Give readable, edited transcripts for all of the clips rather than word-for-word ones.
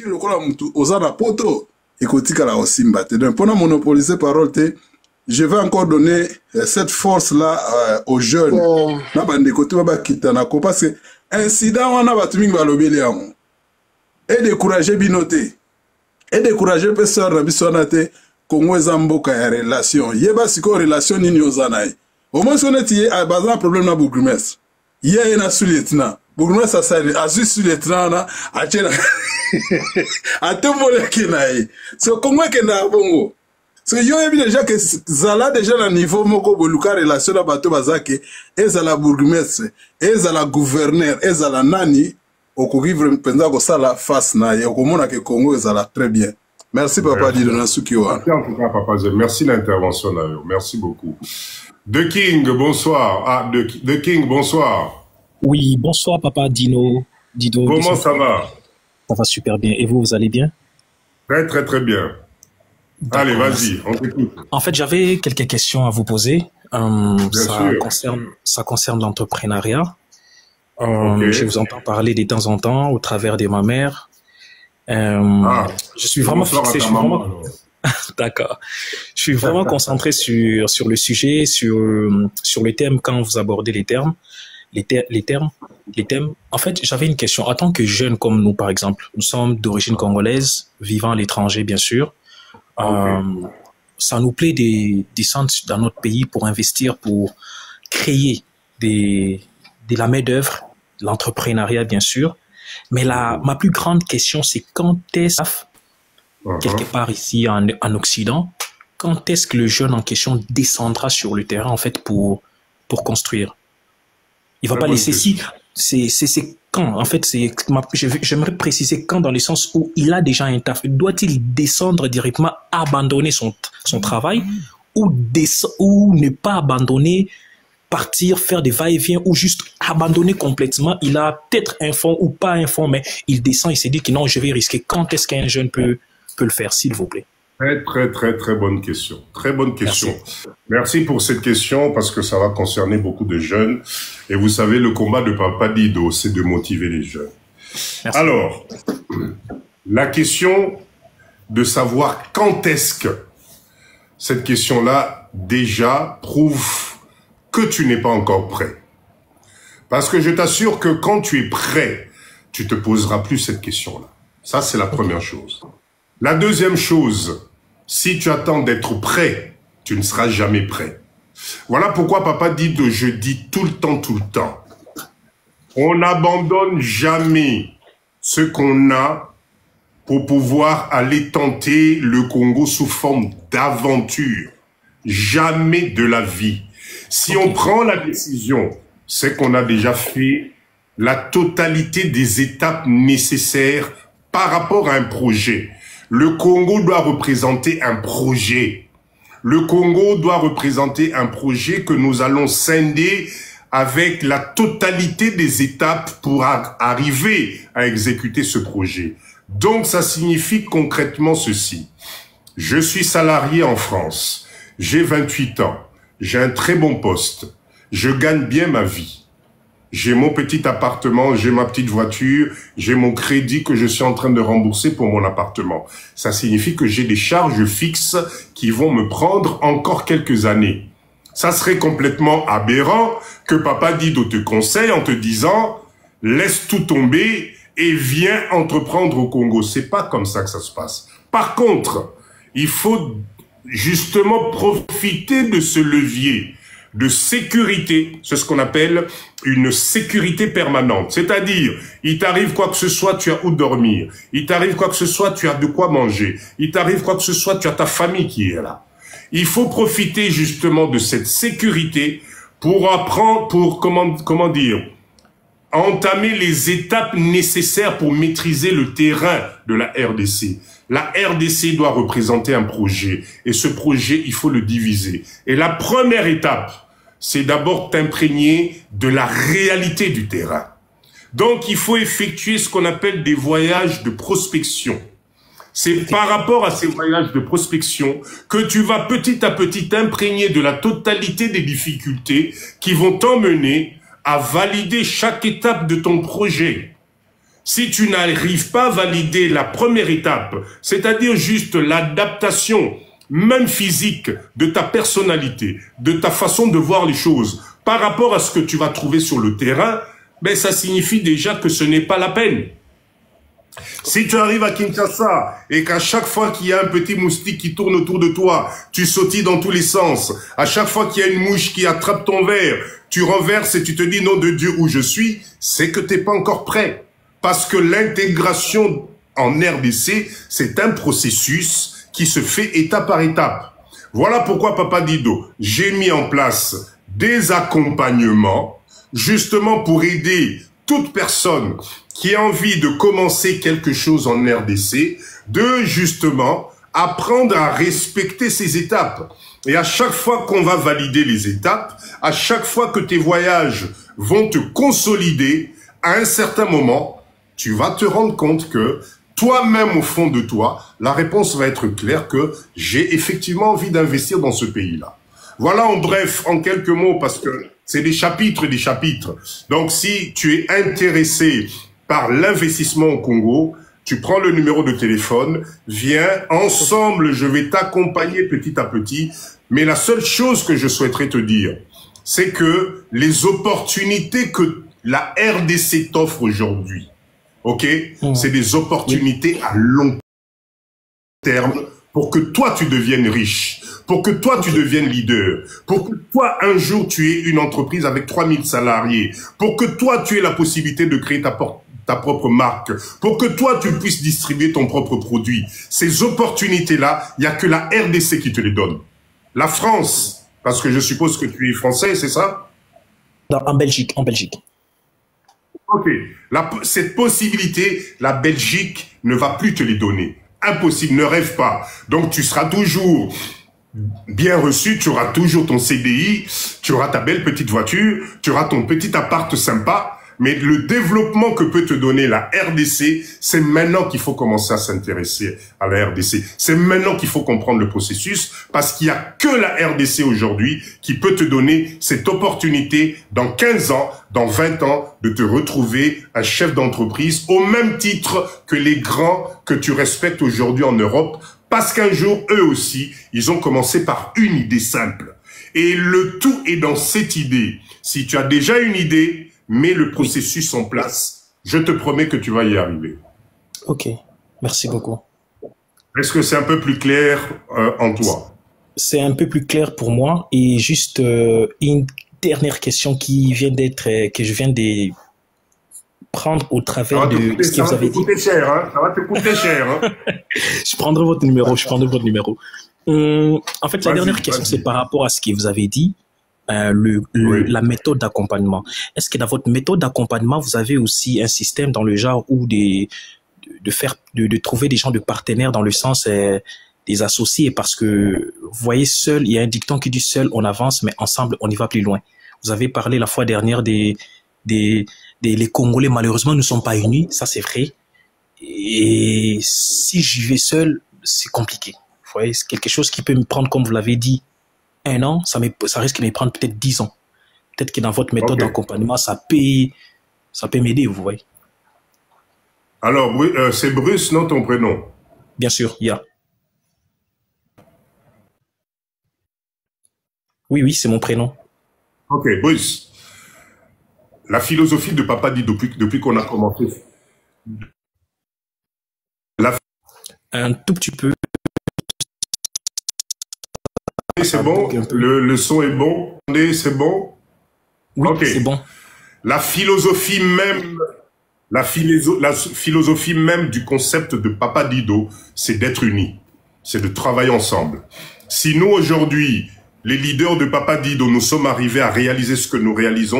machine le kola mutu ozana poto ekotika la osimba te. Donc pendant monopoliser parole te, je vais encore donner cette force là aux jeunes. Na bande côté ba kitana ko parce que incident wana batuming ba lobeli yango. Et décourager binoté. Et décourager personne na bisona te Congo ezamboka ya relation. Yeba siko relation nini ozana yi. Au moins on est a bazan problème na bourgmestre. Yé na sous-lieutenant. Bourgmestre a sous-lieutenant na achena. Atemole kinayi. So Congo kena bongo. So yo ebi déjà que zala déjà na niveau moko boluka relation na bato bazake ezala bourgmestre, ezala gouverneur, ezala nani okuvivre penza ko sala face na ye okomona que Congo ezala très bien. Merci papa di dona sukiwa. Merci en tout cas papa, merci l'intervention là. Merci beaucoup. The King, bonsoir. Ah, The King, bonsoir. Oui, bonsoir papa Dino. Dido. Comment ça va? Ça va super bien. Et vous, vous allez bien? Très très très bien. Allez, vas-y, on t'écoute. En fait, j'avais quelques questions à vous poser. Ça concerne l'entrepreneuriat. Okay. Je vous entends parler de temps en temps au travers de ma mère. Je suis vraiment fixé. D'accord. Je suis vraiment concentré sur le sujet, sur le thème quand vous abordez les thèmes. En fait, j'avais une question. En tant que jeunes comme nous, par exemple, nous sommes d'origine congolaise, vivant à l'étranger, bien sûr. Ça nous plaît de descendre dans notre pays pour investir, pour créer de la main-d'œuvre, l'entrepreneuriat, bien sûr. Mais ma plus grande question, c'est quand est-ce, quelque part ici en Occident, quand est-ce que le jeune en question descendra sur le terrain, en fait, pour construire? Il va pas laisser c'est quand, en fait, j'aimerais préciser quand dans le sens où il a déjà un taf. Doit-il descendre directement, abandonner son travail ou ne pas abandonner, partir, faire des va-et-vient ou juste abandonner complètement? Il a peut-être un fonds ou pas un fonds, mais il descend, il s'est dit que non, je vais risquer. Quand est-ce qu'un jeune peut le faire, s'il vous plaît? Très, très, très, très bonne question. Très bonne question. Merci pour cette question parce que ça va concerner beaucoup de jeunes. Et vous savez, le combat de Papa Dido, c'est de motiver les jeunes. Merci. Alors, la question de savoir quand est-ce que cette question-là déjà prouve que tu n'es pas encore prêt. Parce que je t'assure que quand tu es prêt, tu te poseras plus cette question-là. Ça, c'est la première chose. La deuxième chose, si tu attends d'être prêt, tu ne seras jamais prêt. Voilà pourquoi Papa Dido, je dis tout le temps, on n'abandonne jamais ce qu'on a pour pouvoir aller tenter le Congo sous forme d'aventure. Jamais de la vie. Si on prend la décision, c'est qu'on a déjà fait la totalité des étapes nécessaires par rapport à un projet. Le Congo doit représenter un projet. Le Congo doit représenter un projet que nous allons scinder avec la totalité des étapes pour arriver à exécuter ce projet. Donc, ça signifie concrètement ceci. Je suis salarié en France. J'ai 28 ans. J'ai un très bon poste. Je gagne bien ma vie. J'ai mon petit appartement, j'ai ma petite voiture, j'ai mon crédit que je suis en train de rembourser pour mon appartement. Ça signifie que j'ai des charges fixes qui vont me prendre encore quelques années. Ça serait complètement aberrant que Papa Dido te conseille en te disant « Laisse tout tomber et viens entreprendre au Congo ». C'est pas comme ça que ça se passe. Par contre, il faut justement profiter de ce levier de sécurité, c'est ce qu'on appelle une sécurité permanente. C'est-à-dire, il t'arrive quoi que ce soit, tu as où dormir. Il t'arrive quoi que ce soit, tu as de quoi manger. Il t'arrive quoi que ce soit, tu as ta famille qui est là. Il faut profiter justement de cette sécurité pour apprendre, pour, comment dire, entamer les étapes nécessaires pour maîtriser le terrain de la RDC. La RDC doit représenter un projet. Et ce projet, il faut le diviser. Et la première étape, c'est d'abord t'imprégner de la réalité du terrain. Donc, il faut effectuer ce qu'on appelle des voyages de prospection. C'est par rapport à ces voyages de prospection que tu vas petit à petit t'imprégner de la totalité des difficultés qui vont t'emmener à valider chaque étape de ton projet. Si tu n'arrives pas à valider la première étape, c'est-à-dire juste l'adaptation, même physique, de ta personnalité, de ta façon de voir les choses, par rapport à ce que tu vas trouver sur le terrain, ben ça signifie déjà que ce n'est pas la peine. Si tu arrives à Kinshasa et qu'à chaque fois qu'il y a un petit moustique qui tourne autour de toi, tu sautilles dans tous les sens. À chaque fois qu'il y a une mouche qui attrape ton verre, tu renverses et tu te dis, nom de Dieu, où je suis, c'est que tu n'es pas encore prêt. Parce que l'intégration en RDC, c'est un processus qui se fait étape par étape. Voilà pourquoi, Papa Dido, j'ai mis en place des accompagnements, justement pour aider toute personne qui a envie de commencer quelque chose en RDC, de justement apprendre à respecter ces étapes. Et à chaque fois qu'on va valider les étapes, à chaque fois que tes voyages vont te consolider, à un certain moment, tu vas te rendre compte que toi-même, au fond de toi, la réponse va être claire que j'ai effectivement envie d'investir dans ce pays-là. Voilà en bref, en quelques mots, parce que c'est des chapitres et des chapitres. Donc, si tu es intéressé par l'investissement au Congo, tu prends le numéro de téléphone, viens, ensemble, je vais t'accompagner petit à petit. Mais la seule chose que je souhaiterais te dire, c'est que les opportunités que la RDC t'offre aujourd'hui, ok, c'est des opportunités à long terme pour que toi, tu deviennes riche, pour que toi, tu deviennes leader, pour que toi, un jour, tu aies une entreprise avec 3000 salariés, pour que toi, tu aies la possibilité de créer ta propre marque, pour que toi, tu puisses distribuer ton propre produit. Ces opportunités-là, il n'y a que la RDC qui te les donne. La France, parce que je suppose que tu es français, c'est ça? En Belgique, en Belgique. Ok. Cette possibilité, la Belgique ne va plus te les donner. Impossible, ne rêve pas. Donc, tu seras toujours bien reçu, tu auras toujours ton CDI, tu auras ta belle petite voiture, tu auras ton petit appart sympa, mais le développement que peut te donner la RDC, c'est maintenant qu'il faut commencer à s'intéresser à la RDC. C'est maintenant qu'il faut comprendre le processus, parce qu'il n'y a que la RDC aujourd'hui qui peut te donner cette opportunité dans 15 ans, dans 20 ans, de te retrouver un chef d'entreprise au même titre que les grands que tu respectes aujourd'hui en Europe, parce qu'un jour, eux aussi, ils ont commencé par une idée simple. Et le tout est dans cette idée. Si tu as déjà une idée, mets le processus en place. Je te promets que tu vas y arriver. Ok, merci beaucoup. Est-ce que c'est un peu plus clair en toi? C'est un peu plus clair pour moi. Et juste une dernière question qui vient d'être, que je viens de prendre au travers de ce que vous avez dit. Ça va te coûter cher, hein? Ça va te coûter cher, hein? Je prendrai votre numéro, En fait, la dernière question, c'est par rapport à ce que vous avez dit. La méthode d'accompagnement. Est-ce que dans votre méthode d'accompagnement, vous avez aussi un système dans le genre où de trouver des gens de partenaires dans le sens des associés, parce que vous voyez, seul, il y a un dicton qui dit seul on avance, mais ensemble on y va plus loin. Vous avez parlé la fois dernière les Congolais malheureusement ne sont pas unis, ça c'est vrai. Et si j'y vais seul, c'est compliqué. Vous voyez, c'est quelque chose qui peut me prendre, comme vous l'avez dit, 1 an, ça risque de me prendre peut-être 10 ans. Peut-être que dans votre méthode d'accompagnement, ça peut m'aider, vous voyez. Alors, c'est Bruce, non, ton prénom? Bien sûr, il y a. Oui, c'est mon prénom. Ok, Bruce. La philosophie de Papa dit depuis qu'on a commencé. Un tout petit peu. C'est bon, le son est bon, c'est bon. Oui, c'est bon. La philosophie même du concept de Papa Dido, c'est d'être unis, c'est de travailler ensemble. Si nous aujourd'hui, les leaders de Papa Dido, nous sommes arrivés à réaliser ce que nous réalisons,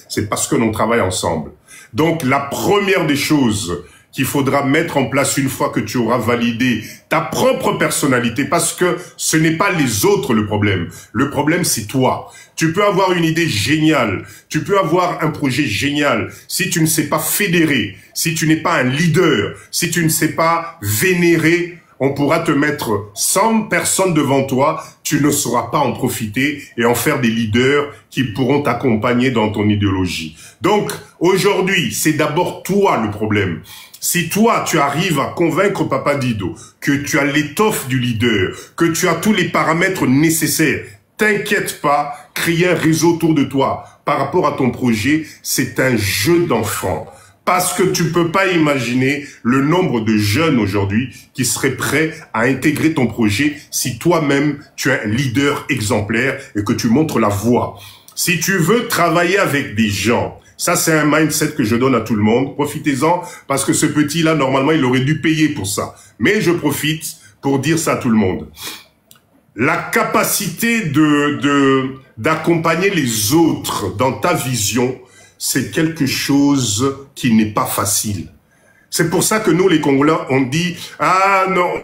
c'est parce que l'on travaille ensemble. Donc la première des choses qu'il faudra mettre en place une fois que tu auras validé ta propre personnalité, parce que ce n'est pas les autres le problème. Le problème, c'est toi. Tu peux avoir une idée géniale, tu peux avoir un projet génial. Si tu ne sais pas fédérer, si tu n'es pas un leader, si tu ne sais pas vénérer, On pourra te mettre 100 personnes devant toi, tu ne sauras pas en profiter et en faire des leaders qui pourront t'accompagner dans ton idéologie. Donc, aujourd'hui, c'est d'abord toi le problème. Si toi, tu arrives à convaincre Papa Dido que tu as l'étoffe du leader, que tu as tous les paramètres nécessaires, t'inquiète pas, créer un réseau autour de toi par rapport à ton projet, c'est un jeu d'enfant. Parce que tu peux pas imaginer le nombre de jeunes aujourd'hui qui seraient prêts à intégrer ton projet si toi-même tu es un leader exemplaire et que tu montres la voie. Si tu veux travailler avec des gens, ça c'est un mindset que je donne à tout le monde, profitez-en parce que ce petit-là, normalement, il aurait dû payer pour ça. Mais je profite pour dire ça à tout le monde. La capacité d'accompagner les autres dans ta vision, c'est quelque chose qui n'est pas facile. C'est pour ça que nous, les Congolais, on dit « Ah non,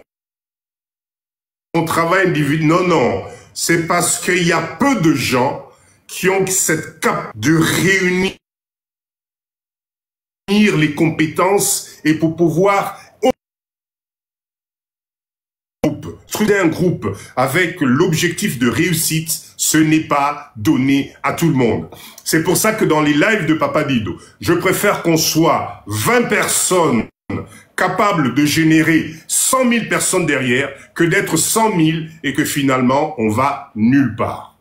on travaille individuellement. » Non, non, c'est parce qu'il y a peu de gens qui ont cette capacité de réunir les compétences et pour pouvoir structurer un groupe avec l'objectif de réussite, ce n'est pas donné à tout le monde. C'est pour ça que dans les lives de Papa Dido, je préfère qu'on soit 20 personnes capables de générer 100 000 personnes derrière que d'être 100 000 et que finalement, on va nulle part.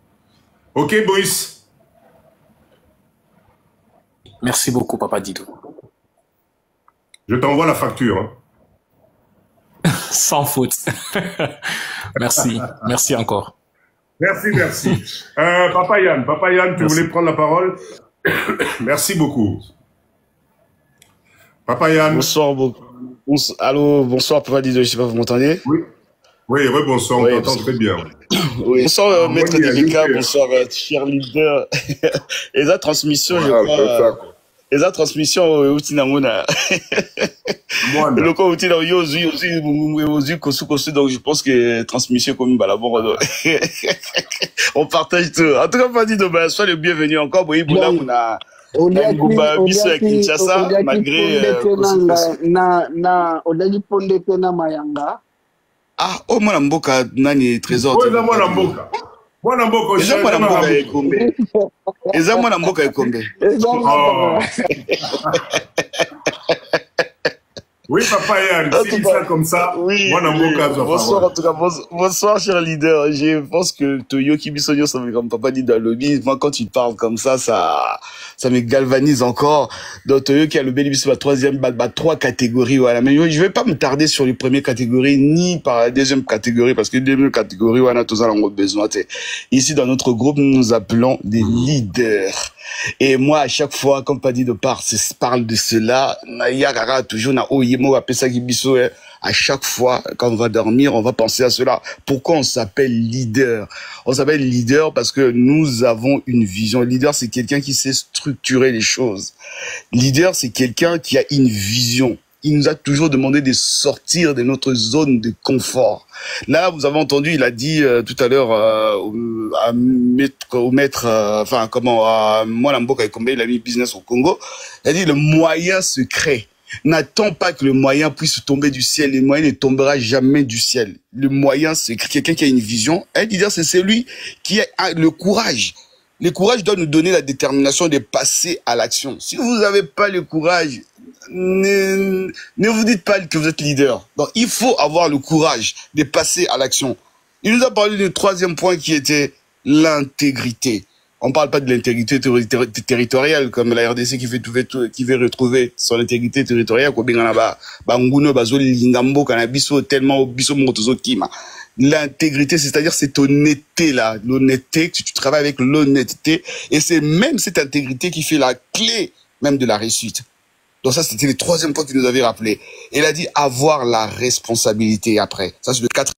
Ok, Boris? Merci beaucoup, Papa Dido. Je t'envoie la facture. Hein. Sans faute. Merci. Merci encore. Merci, merci. Papa Yann, tu voulais prendre la parole? Merci beaucoup. Papa Yann. Bonsoir, allô, bonsoir, Papa Dido, je ne sais pas, vous m'entendez? Oui. Oui, bonsoir, on t'entend très bien. Oui. Bonsoir, Maître Devika, bonsoir, cher leader. Et la transmission, je crois. Et la transmission, Outinamona. Le coup, Outina, donc je pense que transmission comme balabon. On partage tout. En tout cas, Papa Dido, sois le bienvenu encore. Oui, Boula, malgré. Ah, oh, moi, Mboka, nani, trésor. Oui, moi, Mboka. Moi, Mboka, Eza moi, Mboka, Ekombe. Eza moi, Mboka, Ekombe. Oui, Papa Yann, si ça comme ça, oui, moi, bonsoir, en tout cas, bonsoir, cher leader. Je pense que Toyo Kibisonyo, ça me comme Papa dit dans le lobby. Moi, quand tu parles comme ça me galvanise encore. Donc, Toyo qui a le bénéfice de la troisième, trois catégories, voilà. Mais je vais pas me tarder sur les premières catégories, ni par la deuxième catégorie, parce que les deuxième catégorie, on a tous un besoin. Ici, dans notre groupe, nous nous appelons des leaders. Et moi, à chaque fois, comme pas dit de parle de cela, toujours à chaque fois, quand on va dormir, on va penser à cela. Pourquoi on s'appelle leader? On s'appelle leader parce que nous avons une vision. Leader, c'est quelqu'un qui sait structurer les choses. Leader, c'est quelqu'un qui a une vision. Il nous a toujours demandé de sortir de notre zone de confort. Là, vous avez entendu, il a dit tout à l'heure à Mwana Mboka Ekombe, il a mis business au Congo. Il a dit le moyen secret. N'attends pas que le moyen puisse tomber du ciel. Le moyen ne tombera jamais du ciel. Le moyen, c'est quelqu'un qui a une vision. Un leader, c'est celui qui a le courage. Le courage doit nous donner la détermination de passer à l'action. Si vous n'avez pas le courage, ne vous dites pas que vous êtes leader. Donc, il faut avoir le courage de passer à l'action. Il nous a parlé du troisième point qui était l'intégrité. On parle pas de l'intégrité territoriale comme la RDC qui qui veut retrouver son intégrité territoriale. L'intégrité, c'est-à-dire cette honnêteté-là, l'honnêteté, que tu travailles avec l'honnêteté, et c'est même cette intégrité qui fait la clé même de la réussite. Donc ça, c'était le troisième point qu'il nous avait rappelé. Il a dit avoir la responsabilité après. Ça, c'est le quatrième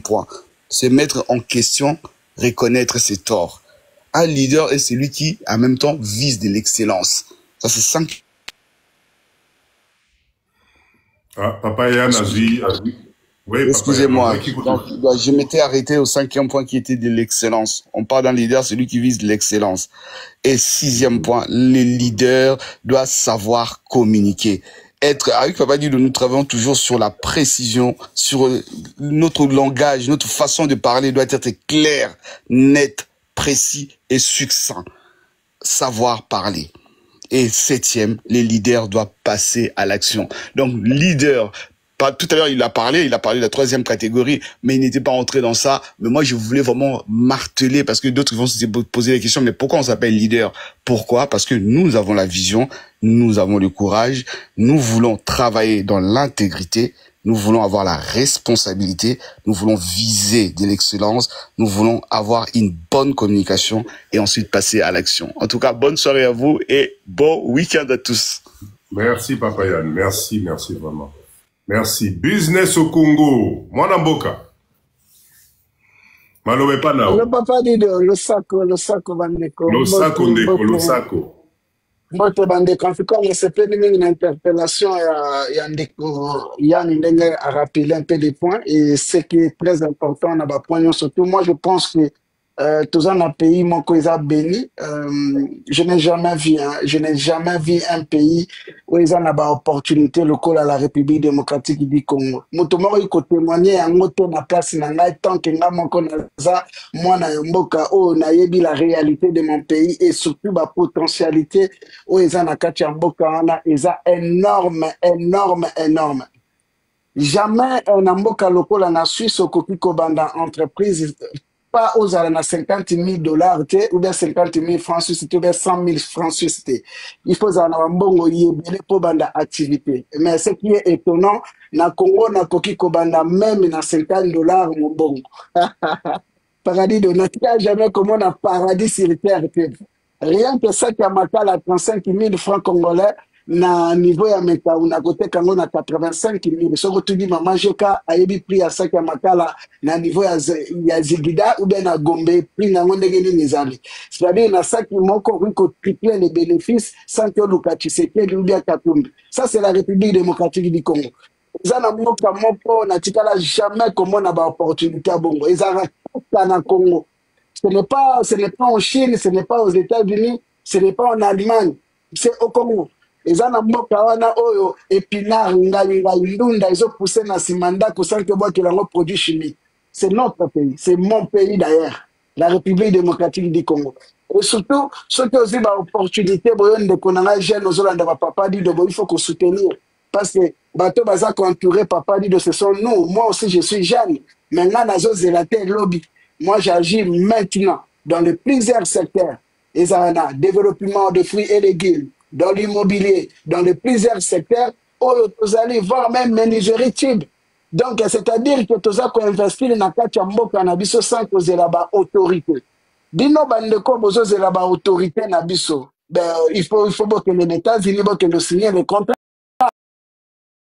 point. C'est mettre en question, reconnaître ses torts. Un leader est celui qui, en même temps, vise de l'excellence. Ça, c'est 5. Ah, Papa Yann a dit... Oui, excusez-moi. Donc, je m'étais arrêté au 5e point qui était de l'excellence. On parle d'un leader, celui qui vise l'excellence. Et 6e point, le leader doit savoir communiquer. avec Papa Dido, nous travaillons toujours sur la précision, sur notre langage, notre façon de parler doit être claire, nette, précis et succinct. Savoir parler. Et 7e, les leaders doivent passer à l'action. Donc, leader, tout à l'heure, il a parlé de la 3e catégorie, mais il n'était pas entré dans ça. Mais moi, je voulais vraiment marteler, parce que d'autres vont se poser la question, mais pourquoi on s'appelle leader? Pourquoi? Parce que nous avons la vision, nous avons le courage, nous voulons travailler dans l'intégrité, nous voulons avoir la responsabilité, nous voulons viser de l'excellence, nous voulons avoir une bonne communication et ensuite passer à l'action. En tout cas, bonne soirée à vous et bon week-end à tous. Merci, Papa Yann. Merci vraiment. Merci. Business au Congo. Mwana Mboka. Malobe pa nao. Le Papa Dido, le sako bandeko. Le sako. Mbote bandeko. En tout cas, on s'est fait une interpellation et Yann Ndenge a rappelé un peu des points et ce qui est très important, on a des points surtout. Moi, je pense que tous un pays, mon a béni. Je n'ai jamais vu un pays où ils ont des opportunités locales à la République démocratique du Congo. Motomo il peut témoigner en moto na place na ngai tant que nga moko naza mwana mboka o na yebi la réalité de mon pays et surtout la potentialité où ils ont na kati ya mboka wana eza énorme. Jamais un mboka lokola na Suisse okoki kobanda entreprise pas aux na 50 000 $ ou bien 50 000 francs suisses ou bien 100 000 francs suisses. Il faut en mbongo yebele pour banda activité. Mais ce qui est étonnant, na Congo na koki kobanda même na 50 $ mon bongo. Paradis de notre jamais comment on a paradis sur terre. Rien que ça qui a maté à 35 000 francs congolais na niveau ya meka una côté kango na 85 000 soko tu di maman joka ayebi prix à ça qui a makala na niveau ya Zigida ou bien na Gombe prix na ndenge ni nizali c'est-à-dire na ça qui moko ko tripler les bénéfices sans que Luka Tshisekedi ou bien Katumbi. Ça c'est la République démocratique du Congo. Zana moko moko na tikala jamais comment na ba opportunité à bongo ezara na Congo. Ce n'est pas en Chine, ce n'est pas aux États-Unis, ce n'est pas en Allemagne, c'est au Congo. Ezana mboka wana oyo épinard ngai ndunda izo pousser na simanda ko sanke boa que lango produit chimique. C'est notre pays, c'est mon pays d'ailleurs, la République démocratique du Congo. Et surtout, ceux qui ont aussi l'opportunité de connaître les jeunes aux Papa Dido, il faut qu'on soutenir. Parce que bateau baza entouré Papa Dido, ce sont nous. Moi aussi, je suis jeune. Maintenant, nazo zelaté lobby. Moi, j'agis maintenant dans les plusieurs secteurs. Les développement de fruits et légumes, dans l'immobilier, dans les plusieurs secteurs, vous allez voir même menuiserie type. Donc, c'est-à-dire que tout ça qu'on investit dans la Kachambo Canabiso sans causer la autorité. Dino bandeko bozo de la autorité nabiso. Ben, il faut que les États-Unis que nous signions les contrats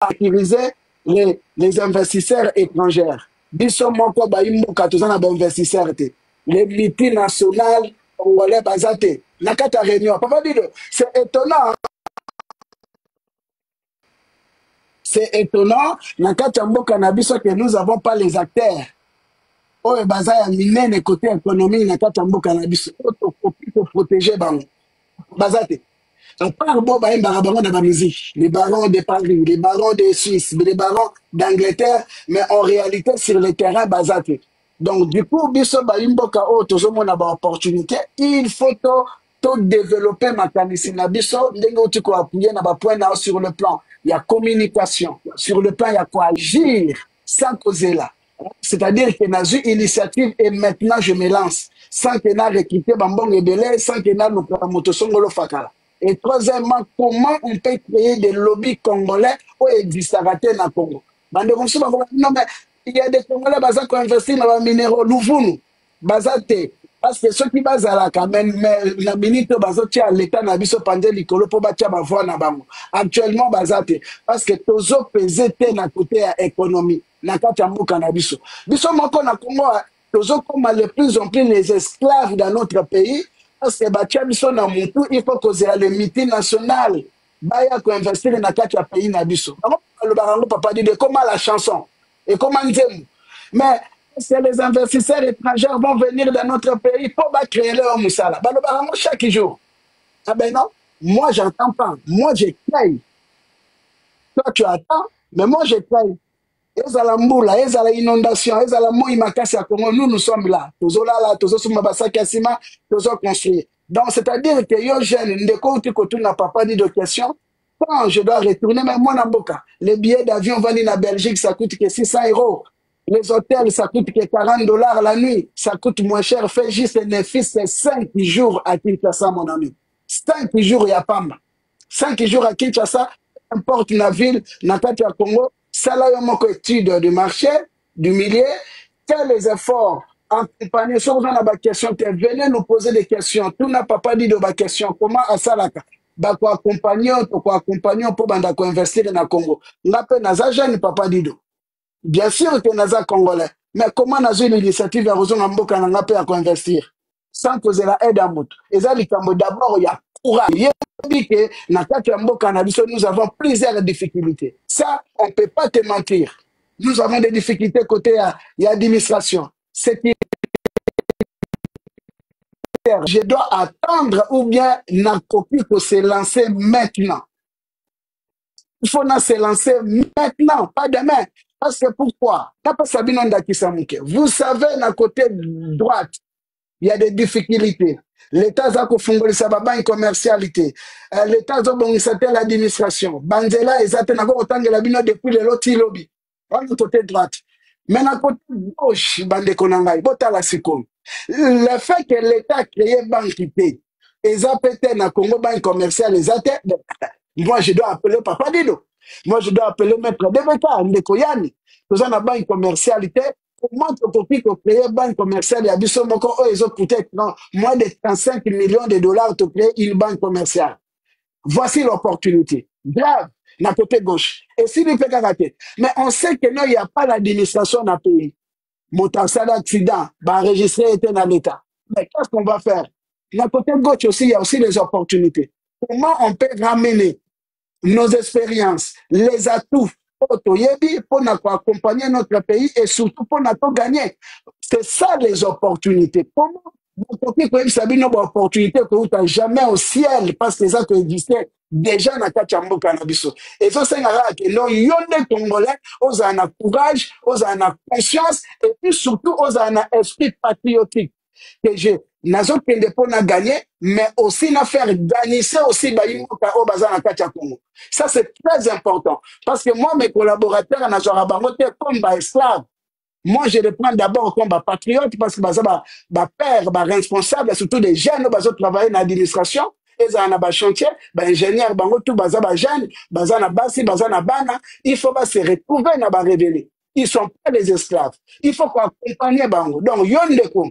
sécuriser les investisseurs étrangers. Biso moko ba imbo katozana ba investisseurs te. Les multinationales congolais bazate. Nakata réunion. Papa Dido, c'est étonnant. C'est étonnant. Nakata mboka na biso que nous avons pas les acteurs. Oye baza ya minene côté économie nakata mboka na biso. Pour protéger bango. Bazate. On parle bon, bah, barons de la musique, les barons de Paris, les barons de Suisse, les barons d'Angleterre, mais en réalité sur le terrain basé. Donc du coup, biso ba imboka o tozo mona ba opportunité, il faut tout développer mécanisme na biso ndenge tu ko appuyer na ba point là sur le plan, il y a communication, sur le plan il y a quoi agir sans causer là. C'est-à-dire que n'a eu initiative et maintenant je me lance sans que n'a recruté bambong et belé, sans que n'a moto songolo fakala. Et troisièmement, comment on peut créer des lobbies congolais où existent dans le Congo? Non, mais il y a des Congolais qui ont investi dans les minéraux, Louvounou, Bazate. Parce que ceux qui basent à la Camen, la minute bazotia à l'État n'a pas pendant l'icolo pour bâtir ma voix na bango. Actuellement, Bazate. Parce que tozo pesete na côté économie, na kachambo cannabis. Biso moko na Congo, tozo comme de plus en plus les esclaves dans notre pays. Parce que il faut que les multinationales qui investir dans le pays nabiso. Le papa dit comment la chanson et comment Nzemu. Mais c'est les investisseurs étrangers vont venir dans notre pays pour créer leur moussala. Chaque jour. Ah ben non, moi j'entends pas. Moi je crée. toi tu attends, mais moi je crains. Ezala mbula, ezala inondation, ezala moi makasi à Congo, nous sommes là. Tozo là, tozo suma basaki asima, tozo construire. Donc c'est-à-dire que yo jeune, ndeko tu kotu na papa dit de question. Quand je dois retourner, mais moi Namboka, les billets d'avion venus en Belgique, ça coûte que 600 €. Les hôtels, ça coûte que 40 $ la nuit. Ça coûte moins cher. Fais juste un fils, c'est 5 jours à Kinshasa, mon ami. 5 jours, il y a pas mal. 5 jours à Kinshasa, importe la ville, Nakati à Congo, ça là, il y a une étude du marché, du milieu, fais les efforts, accompagner, si vous avez des questions, venez nous poser des questions. Tout n'a pas dit de ma question. Comment à ça là? Bah, quoi accompagner pour investir dans le Congo. Ngape naza jeune papa dido. Bien sûr que naza congolais. Mais comment naza une initiative à raison en mboka ngape à investir? Sans poser la aide à moto. Et ça, d'abord, il y a courage. Il y a dit que nous avons plusieurs difficultés. Ça, on ne peut pas te mentir. Nous avons des difficultés côté l'administration. C'est que je dois attendre ou bien na copie pour se lancer maintenant. Il faut se lancer maintenant, pas demain. Parce que pourquoi? Vous savez, na côté droite, il y a des difficultés. L'État a une commercialité. L'État a l'administration. Banzela et Zaten depuis le loti lobby. On est côté droite. Mais na côté gauche, bande konangai, bota la sikoum. Le fait que l'État a créé banque et ça peut-être na Congo banque commerciale, moi je dois appeler Papa Dido. Moi je dois appeler Maître Debeka, Ndekoyani. Nous avons une banque commercialité. Comment tu peux créer une banque commerciale? Il y a peut-être moins de 35 millions de dollars pour créer une banque commerciale. Voici l'opportunité. Grave, na côté gauche. Et si nous faisons rater. Mais on sait que non, il n'y a pas l'administration dans le pays. Montansal d'accident, enregistré était dans l'État. Mais qu'est-ce qu'on va faire? D'un côté gauche aussi, il y a aussi des opportunités. Comment on peut ramener nos expériences, les atouts pour accompagner notre pays et surtout pour nous gagner? C'est ça les opportunités. Comment une opportunité que vous n'avez jamais au ciel parce que ça existait déjà dans le cannabis. Et ça, c'est que nous, les Congolais, nous avons un courage, nous avons une conscience et puis surtout, nous avons un esprit patriotique. Que je n'ai pas gagner, mais aussi n'a faire gagner ça aussi Congo. Ça, c'est très important. Parce que moi, mes collaborateurs, comme esclaves. Moi, je les prends d'abord comme patriote parce que père, responsable, surtout des jeunes qui travaillent dans l'administration, ils ont un chantier, ingénieur, tout jeunes, bana, il faut se retrouver dans les révélés. Ils ne sont pas les esclaves. Il faut qu'on accompagne bango. Donc, yondeko.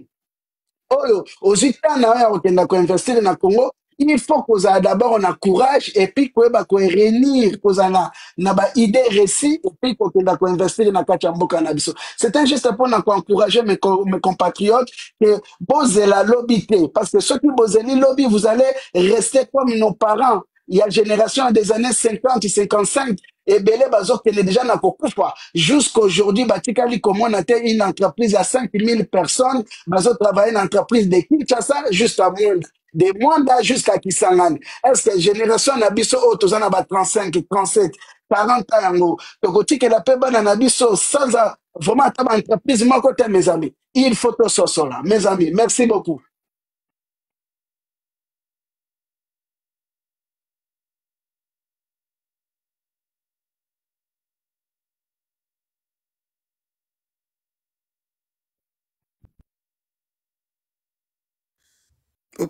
Aux États-Unis, on investir dans le Congo, il faut qu'on ait d'abord un courage et puis qu'on réunir, qu'on ait une idée récit et puis qu'on investir dans le cannabis. C'est un geste pour encourager mes compatriotes que vous la lobbyité. Parce que ceux qui vous la lobby, vous allez rester comme nos parents. Il y a une génération des années 50 et 55. Et Belé Bazok qui est déjà dans Kokufa. Jusqu'à aujourd'hui, Batikali, comme on a une entreprise à 5000 personnes, Bazok travaille une entreprise de Kinshasa, juste à Monde. Des Mwanda jusqu'à Kisangani. Est-ce que la génération Nabiso, Tozana, 35, 37, 40 ans, Tokoti, que la Peba Nabiso, sans vraiment une entreprise, moi, côté, mes amis. Il faut tout ça, là. Mes amis, merci beaucoup.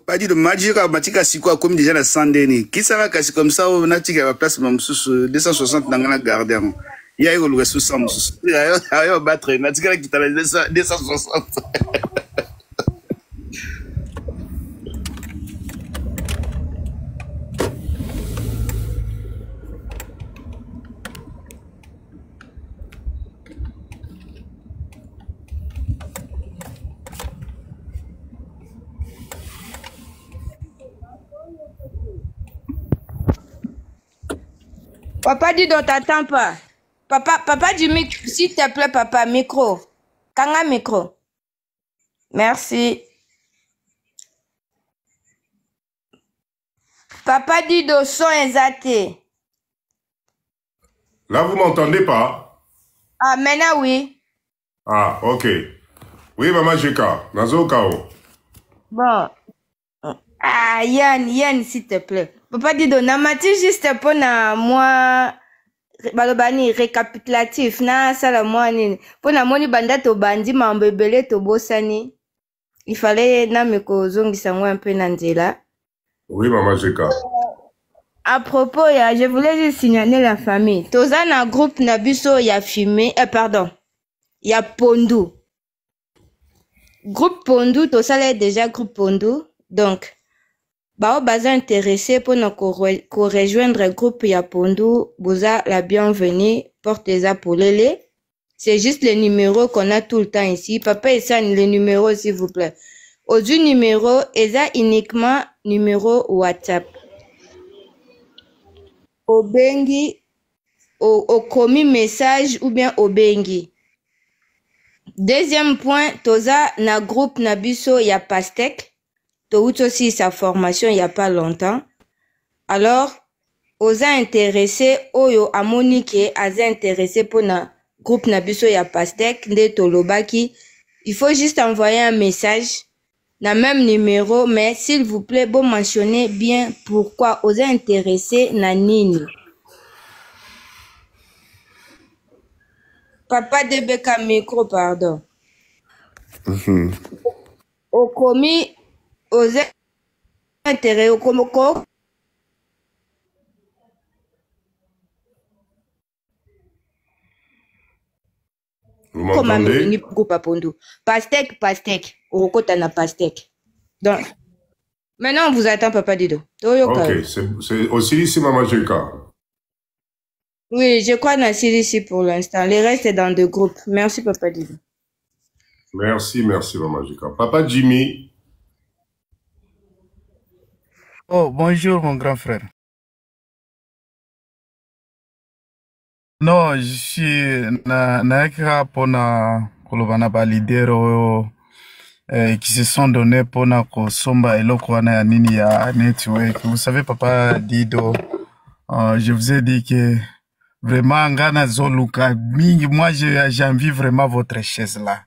Pas dit de Majira, Matika Siko, comme déjà la Sandeni. Qui sera cassé comme ça, on a tiré à la place, même sous 260 dans la gardien. Il y a eu le sous 100. Il y a eu battre, Matika qui t'a 260. Papa dit on t'attend pas. Papa du micro, s'il te plaît, papa, micro. Kanga micro. Merci. Papa dit son exaté. Là, vous m'entendez pas? Ah, maintenant, oui. Ah, ok. Oui, Maman Jeka. Nazo Kao. Bon. Ah, Yann, s'il te plaît. Papa Dido, namati juste pour na moi, balobani récapitulatif, na sala moi nini. Pour na moni banda to bandi mambebele to bosani. Il fallait na meko zongisa un peu nandela. Oui, Maman Jeka. À propos, je voulais juste signaler la famille. Toza na groupe Nabiso ya fumé, pardon, ya Pondu. Groupe Pondu, Toza déjà groupe Pondu. Donc, bao baza intéressé pour nous rejoindre le groupe ya Pondu, boza la bienvenue, portez-a pour l'élé. C'est juste le numéro qu'on a tout le temps ici. Papa, et ça, le numéro, s'il vous plaît. Au du numéro, et ça uniquement numéro WhatsApp. Au bengi, au commis message ou bien au bengi. Deuxième point, toza na groupe Nabiso ya Pastek. Tout aussi sa formation il y a pas longtemps. Alors, oza intéressé, oyo amonike, aza intéressé pour na groupe Nabiso ya Pastek, nde tolobaki. Il faut juste envoyer un message, na même numéro, mais s'il vous plaît, bon mentionnez bien pourquoi oza intéressé na nini. Papa Debeka micro, pardon. Au commis, oza intéressé, au komoko. Vous m'entendez? Pastek. Orokota na Pastek. Donc, maintenant, on vous attend, Papa Dido. Ok, c'est aussi ici, Maman Jeka. Oui, je crois dans ici pour l'instant. Les restes est dans deux groupes. Merci, Papa Dido. Merci, Maman Jeka. Papa Jimmy. Oh, bonjour, mon grand frère. Non, je suis na pour na kolobana ba leader qui se sont donnés pour na kosomba eloko wana ya nini ya network. Vous savez, Papa Dido, je vous ai dit que vraiment ngana zoluka mingi. Moi, j'envie vraiment votre chaise là.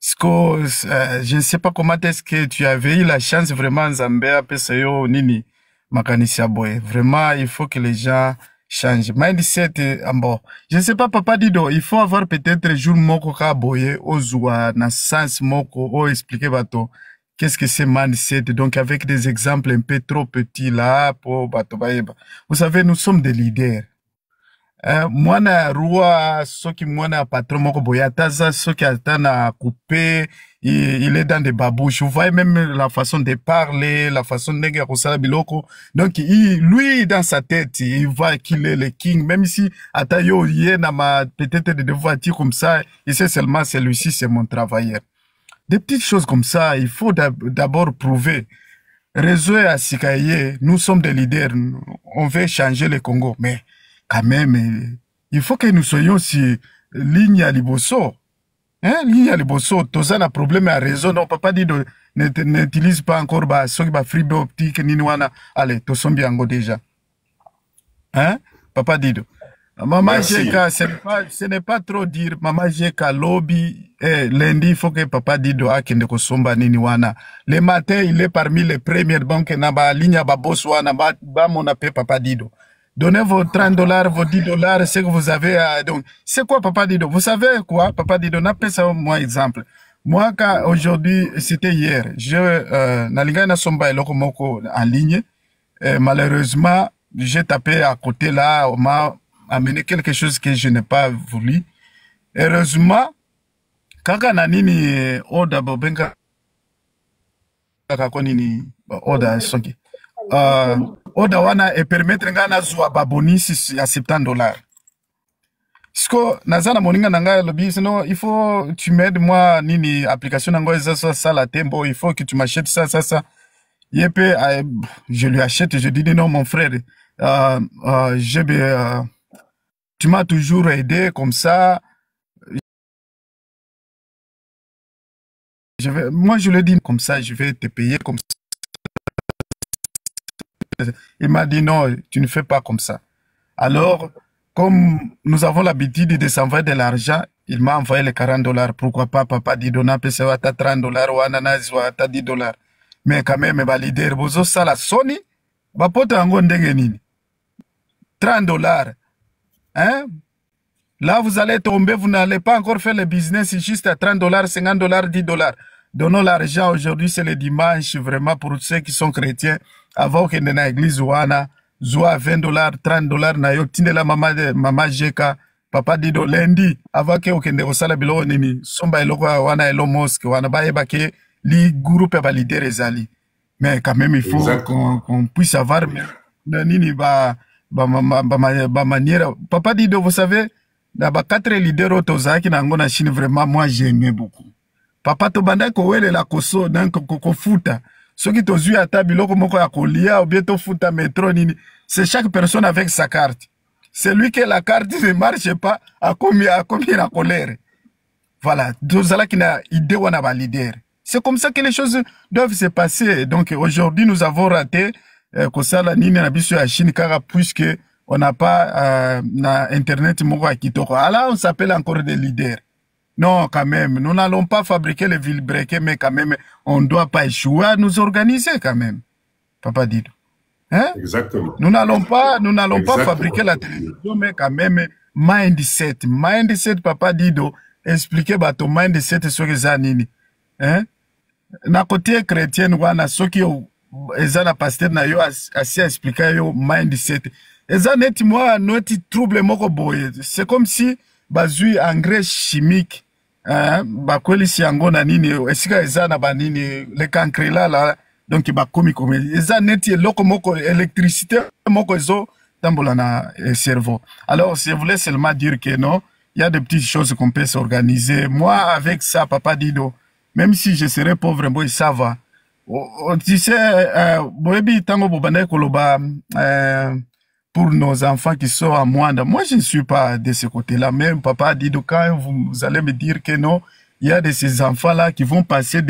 Je ne sais pas comment est-ce que tu avais eu la chance vraiment Zambia PCO nini makanisi boy. Vraiment, il faut que les gens changent. Mindset, bon. Je ne sais pas, Papa Dido, il faut avoir peut-être jour moko ka boye, ozua, na sens moko, o expliquer bato. Qu'est-ce que c'est mindset? Donc, avec des exemples un peu trop petits là, pour bato baeba. Vous savez, nous sommes des leaders. Mwana rua soki mwana patron moko boyataza soki atana coupé il est dans des babouches. Vous voyez même la façon de parler, la façon de kusala biloko. Donc lui dans sa tête il voit qu'il est le king, même si atayo yena ma peut-être de voitures comme ça, il sait seulement celui-ci c'est mon travailleur. Des petites choses comme ça, il faut d'abord prouver. Réseau à Sikaye, nous sommes des leaders, on veut changer le Congo, mais quand même, il faut que nous soyons sur ligne à Liboso. Hein, ligne à Liboso, tout ça, un problème à réseau. Non, Papa dit n'utilise pas encore ceux qui fibre optique, ni wana. Allez, tout sont bien déjà. Hein, Papa Dido. Maman Jeka, ce n'est pas trop dire. Maman Jeka, lobby, lundi, il faut que Papa Dido a kende kosomba nini wana. Le matin, il est parmi les premières banques na ba ligne à babos wana, ba mon appel Papa Dido. Donnez vos $30, vos $10, ce que vous avez. Donc, c'est quoi, Papa Dido? Vous savez quoi, Papa Dido? N'appelle ça moi exemple. Moi, quand aujourd'hui, c'était hier, Nalinga na somba eloko moko en ligne. Malheureusement, j'ai tapé à côté là, on m'a amené quelque chose que je n'ai pas voulu. Heureusement, kaka na nini oda bobenga kaka konini oda sonki. Oda wana et permettre ngana zwa babonisi ya $70. Sko nazana moninga nanga lobi sinon il faut tu m'aides moi nini application nango ça la tembo, il faut que tu m'achètes ça. Yepé je lui achète, je dis non mon frère, tu m'as toujours aidé comme ça. Moi je lui dis comme ça, je vais te payer comme ça. Il m'a dit non, tu ne fais pas comme ça. Alors, comme nous avons l'habitude de s'envoyer de l'argent, il m'a envoyé les $40. Pourquoi pas, papa Dido, n'a pas à $30 ou ananas ou à $10. Mais quand même, les leaders, bozo sala Sony, bapoto ango ndenge nini. $30. Hein? Là, vous allez tomber, vous n'allez pas encore faire le business juste à $30, $50, $10. Donnons l'argent aujourd'hui, c'est le dimanche, vraiment pour ceux qui sont chrétiens. Avant que dans l'église, ouana, zoa $20, $30, na yo, tindela mama jeka, papa Dido lundi, avant que okende osala bilo nini, somba eloko wana elo mosque, wana ba ebake, li groupe ba leader ezali. Mais quand même, il faut qu'on puisse avoir, nini ba manière. Papa Dido, vous savez, d'abord 4 leaders autozaki na ngona Chine, vraiment, moi j'aimais beaucoup. Papa Tobanda kowele la koso, donc kofuta. Ceux qui t'ont à ta biloko moko ya kolia, ou bien to futa métro nini. C'est chaque personne avec sa carte. Celui qui a la carte ne marche pas, a combien la colère. Voilà. Dozala qui n'a idée ou n'a pas leader. C'est comme ça que les choses doivent se passer. Donc aujourd'hui, nous avons raté Kosala Nini Nabisu à Chine, car puisque on n'a pas Internet moko à Kitoko. Alors on s'appelle encore des leaders. Non, quand même, nous n'allons pas fabriquer les vilebrequets, mais quand même, on ne doit pas échouer à nous organiser quand même. Papa Dido. Hein? Exactement. Nous n'allons pas fabriquer la télévision, mais quand même, mindset. Mindset, Papa Dido, expliquez ton mindset sur les années. Hein? Na côté chrétien, wana, ceux qui ont, na pasteur na yo, assez expliqué yo mindset. Eza neti moi, noti trouble moko boye. C'est comme si, bazui engrais chimique, bakweli si yango na nini, esika eza na ba nini, le cancrela la, donc bakomi comme, eza neti loko moko, électricité moko ezo, tambola na cerveau. Alors, je voulais seulement dire que non, il y a des petites choses qu'on peut s'organiser. Moi, avec ça, Papa Dido, même si je serais pauvre, bon, ça va. Tu sais, boebi tango bobane koloba, pour nos enfants qui sont à Mwanda. Moi, je ne suis pas de ce côté-là. Même Papa Dido, quand vous allez me dire que non, il y a de ces enfants-là qui vont passer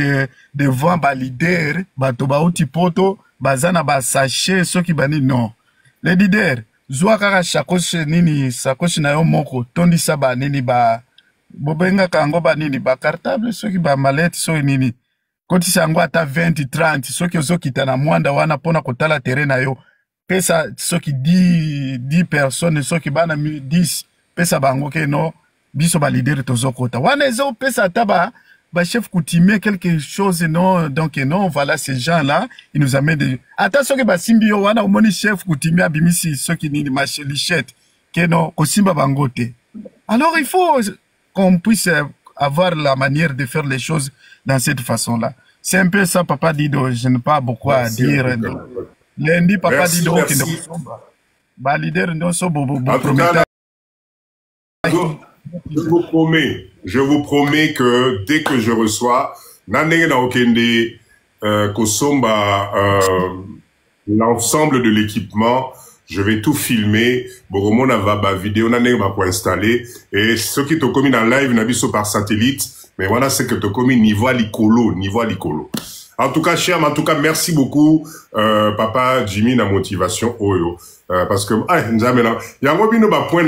devant ba leader, ba toba uti poto, bazana ba sachet, ceux qui bani non. Les leaders, zoa kaka shakoshi nini, sakoshi na yo moko, tondi sa ba nini ba, bobenga kango ba nini, ba cartable, ceux qui ba malette, ceux nini. Koti sango ata 20, 30, ceux qui ozo kita na Mwanda wana pona kotala terrain na yo. Pesa ceux qui 10 personnes, ceux qui bana 10, pesa bango ke no, biso ba leader tozo kota. Wana ezo pesa taba, ba chef coutumier quelque chose non, donc non, voilà ces gens-là, ils nous amènent de. Ata ceux qui ba simbio wana omoni chef coutumier abimisi ceux qui ni lichette, ke no, kosimba bangote. Alors il faut qu'on puisse avoir la manière de faire les choses dans cette façon-là. C'est un peu ça, Papa Dido, je n'ai pas beaucoup à dire. Lundi, Papa Dido, qui ne pas leader, non, so je vous promets que dès que je reçois, l'ensemble de l'équipement, je vais tout filmer. Boromona va vidéo pour installer. Et ceux qui t'ont commis dans live, n'habillent par satellite. Mais voilà, c'est que t'ont commis niveau licolo. En tout cas, cher, en tout cas, merci beaucoup, Papa Jimmy, la motivation, parce que, il y a un point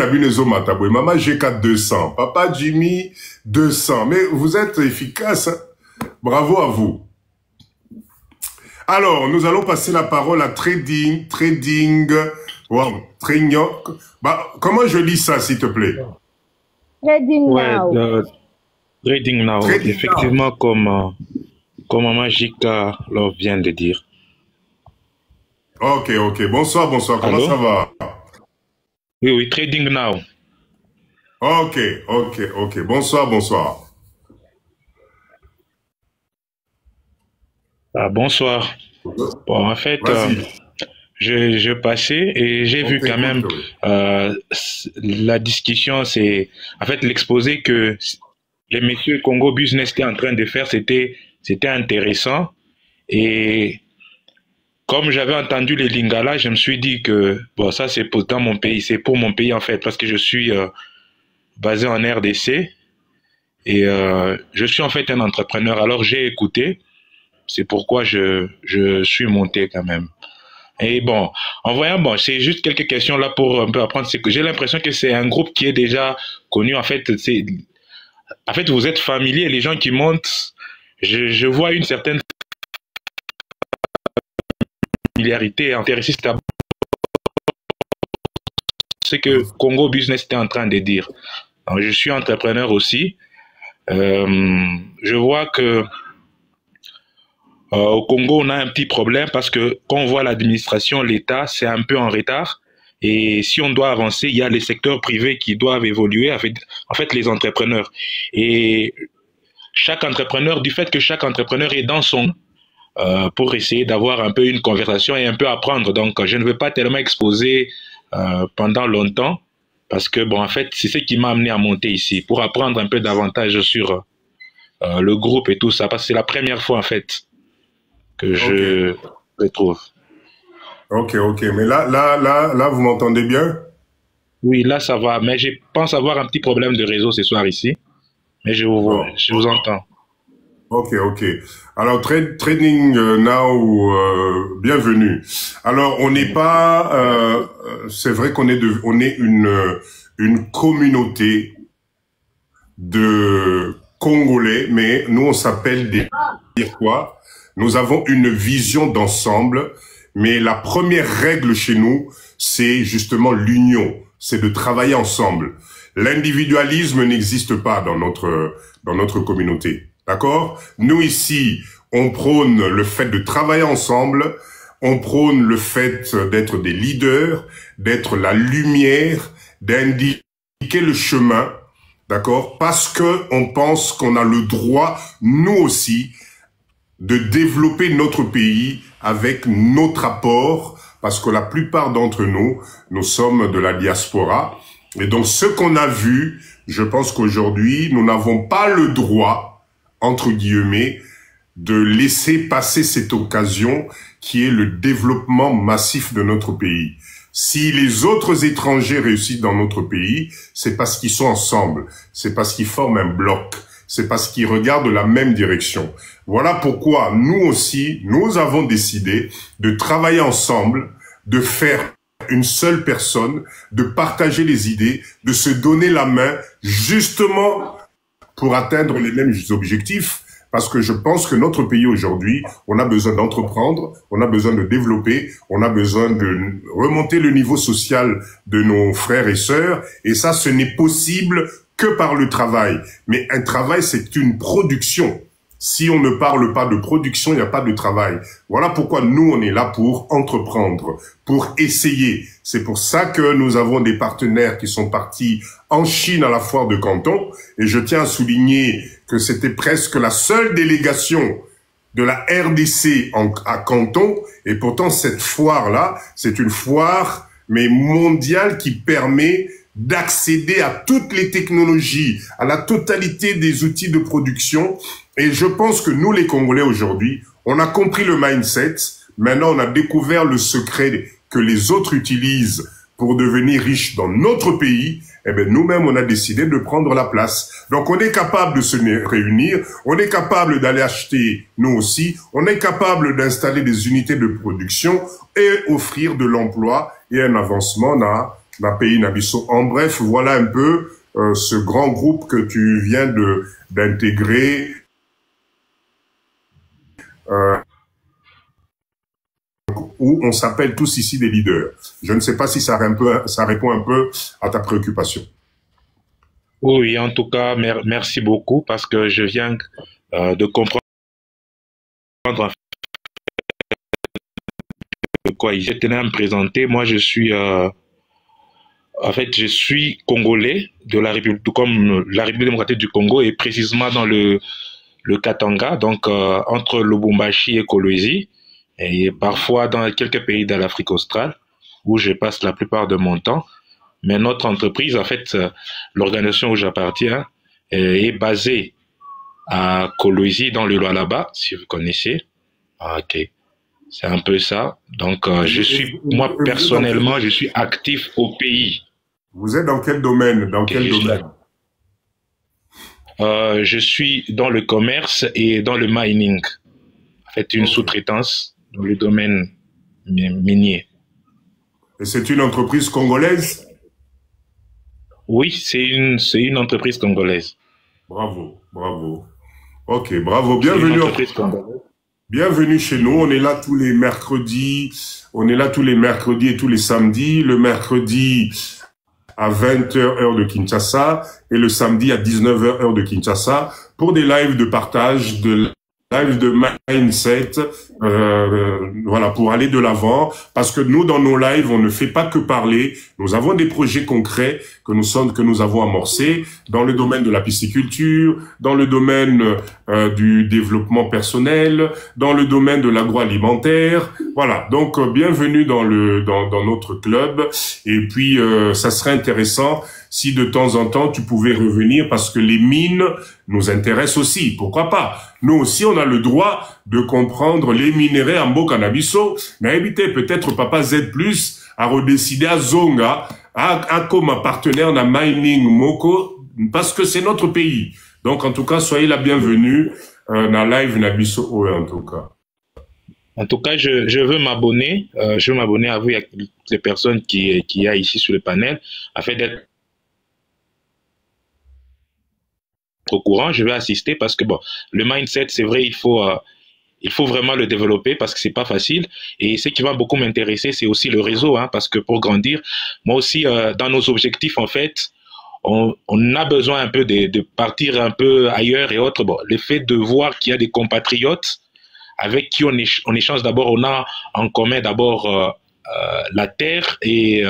maman G4 200, Papa Jimmy 200, mais vous êtes efficace, hein? Bravo à vous. Alors, nous allons passer la parole à trading, wow, comment je lis ça, s'il te plaît? Trading now. Trading now, effectivement, comme Maman Jika leur vient de dire. Ok. Bonsoir. Comment Allô? Ça va? Oui, trading now. Ok. Bonsoir. Bonsoir. Bon, en fait, je passais et j'ai vu quand même la discussion, c'est en fait l'exposé que les messieurs Congo Business étaient en train de faire, c'était intéressant. Et comme j'avais entendu les Lingala, je me suis dit que bon, ça c'est pour mon pays, c'est pour mon pays en fait, parce que je suis basé en RDC et je suis en fait un entrepreneur. Alors j'ai écouté, c'est pourquoi je suis monté quand même. Et bon, en voyant, bon, c'est juste quelques questions là pour un peu apprendre. C'est que j'ai l'impression que c'est un groupe qui est déjà connu. En fait, vous êtes familier. Les gens qui montent, je vois une certaine familiarité. Intéressée, c'est ce que Congo Business était en train de dire. Alors, je suis entrepreneur aussi. Je vois que au Congo, on a un petit problème parce que quand on voit l'administration, l'État, c'est un peu en retard. Et si on doit avancer, il y a les secteurs privés qui doivent évoluer avec, en fait, les entrepreneurs. Et chaque entrepreneur, du fait que chaque entrepreneur est dans son pour essayer d'avoir un peu une conversation et un peu apprendre. Donc, je ne veux pas tellement exposer pendant longtemps parce que, bon, en fait, c'est ce qui m'a amené à monter ici pour apprendre un peu davantage sur le groupe et tout ça parce que c'est la première fois, en fait, que je retrouve. Ok. Mais là, vous m'entendez bien? Oui, là, ça va. Mais je pense avoir un petit problème de réseau ce soir ici. Mais je vous entends. Ok. Alors, Trading Now, bienvenue. Alors, on n'est pas... c'est vrai qu'on est une communauté de Congolais, mais nous, on s'appelle des quoi? Nous avons une vision d'ensemble, mais la première règle chez nous, c'est justement l'union, c'est de travailler ensemble. L'individualisme n'existe pas dans notre communauté, d'accord? Nous ici, on prône le fait de travailler ensemble, on prône le fait d'être des leaders, d'être la lumière, d'indiquer le chemin, d'accord? Parce que on pense qu'on a le droit, nous aussi, de développer notre pays avec notre apport, parce que la plupart d'entre nous sommes de la diaspora. Et donc, ce qu'on a vu, je pense qu'aujourd'hui, nous n'avons pas le droit, entre guillemets, de laisser passer cette occasion qui est le développement massif de notre pays. Si les autres étrangers réussissent dans notre pays, c'est parce qu'ils sont ensemble, c'est parce qu'ils forment un bloc. C'est parce qu'ils regardent la même direction. Voilà pourquoi nous aussi, nous avons décidé de travailler ensemble, de faire une seule personne, de partager les idées, de se donner la main, justement pour atteindre les mêmes objectifs. Parce que je pense que notre pays aujourd'hui, on a besoin d'entreprendre, on a besoin de développer, on a besoin de remonter le niveau social de nos frères et sœurs. Et ça, ce n'est possible que par le travail. Mais un travail, c'est une production. Si on ne parle pas de production, il n'y a pas de travail. Voilà pourquoi nous, on est là pour entreprendre, pour essayer. C'est pour ça que nous avons des partenaires qui sont partis en Chine à la foire de Canton. Et je tiens à souligner que c'était presque la seule délégation de la RDC à Canton. Et pourtant, cette foire-là, c'est une foire, mais mondiale, qui permet d'accéder à toutes les technologies, à la totalité des outils de production. Et je pense que nous, les Congolais, aujourd'hui, on a compris le mindset. Maintenant, on a découvert le secret que les autres utilisent pour devenir riches dans notre pays. Eh bien, nous-mêmes, on a décidé de prendre la place. Donc, on est capable de se réunir. On est capable d'aller acheter, nous aussi. On est capable d'installer des unités de production et offrir de l'emploi et un avancement dans le pays Nabiso. En bref, voilà un peu ce grand groupe que tu viens d'intégrer. Où on s'appelle tous ici des leaders. Je ne sais pas si ça répond un peu à ta préoccupation. Oui, en tout cas, merci beaucoup parce que je viens de comprendre de quoi il tenait à me présenter. Moi, je suis je suis congolais de la République, comme la République démocratique du Congo et précisément dans le Katanga, donc entre Lubumbashi et Kolwezi. Et parfois dans quelques pays de l'Afrique australe, où je passe la plupart de mon temps. Mais notre entreprise, en fait, l'organisation où j'appartiens, est basée à Kolwezi, dans le Lualaba, si vous connaissez. Ah, ok. C'est un peu ça. Donc, moi, personnellement, je suis actif au pays. Vous êtes dans quel domaine? Je suis dans le commerce et dans le mining. En fait, une sous-traitance dans le domaine minier. Et c'est une entreprise congolaise? Oui, c'est une entreprise congolaise. Bravo, bravo. Ok, bravo, bienvenue. Bienvenue chez nous, on est là tous les mercredis, et tous les samedis, le mercredi à 20h heure de Kinshasa et le samedi à 19h heure de Kinshasa pour des lives de partage, de live de mindset, voilà, pour aller de l'avant, parce que nous, dans nos lives, on ne fait pas que parler, nous avons des projets concrets que nous avons amorcés dans le domaine de la pisciculture, dans le domaine du développement personnel, dans le domaine de l'agroalimentaire, voilà, donc bienvenue dans notre club, et puis ça serait intéressant si de temps en temps tu pouvais revenir, parce que les mines nous intéressent aussi, pourquoi pas? Nous aussi, on a le droit de comprendre les minéraux en beau cannabiso, mais éviter peut-être Papa Z+, à redécider à Zonga, à comme un partenaire dans Mining Moko, parce que c'est notre pays. Donc, en tout cas, soyez la bienvenue dans Live Nabiso, en tout cas. En tout cas, je veux m'abonner. Je veux m'abonner à vous et à les personnes qui y a ici sur le panel, afin d'être au courant. Je vais assister parce que bon, le mindset, c'est vrai, il faut vraiment le développer parce que c'est pas facile. Et ce qui va beaucoup m'intéresser, c'est aussi le réseau, hein, parce que pour grandir, moi aussi, dans nos objectifs, en fait, on a besoin un peu de partir un peu ailleurs et autres. Bon, le fait de voir qu'il y a des compatriotes avec qui on échange d'abord, on a en commun d'abord la terre et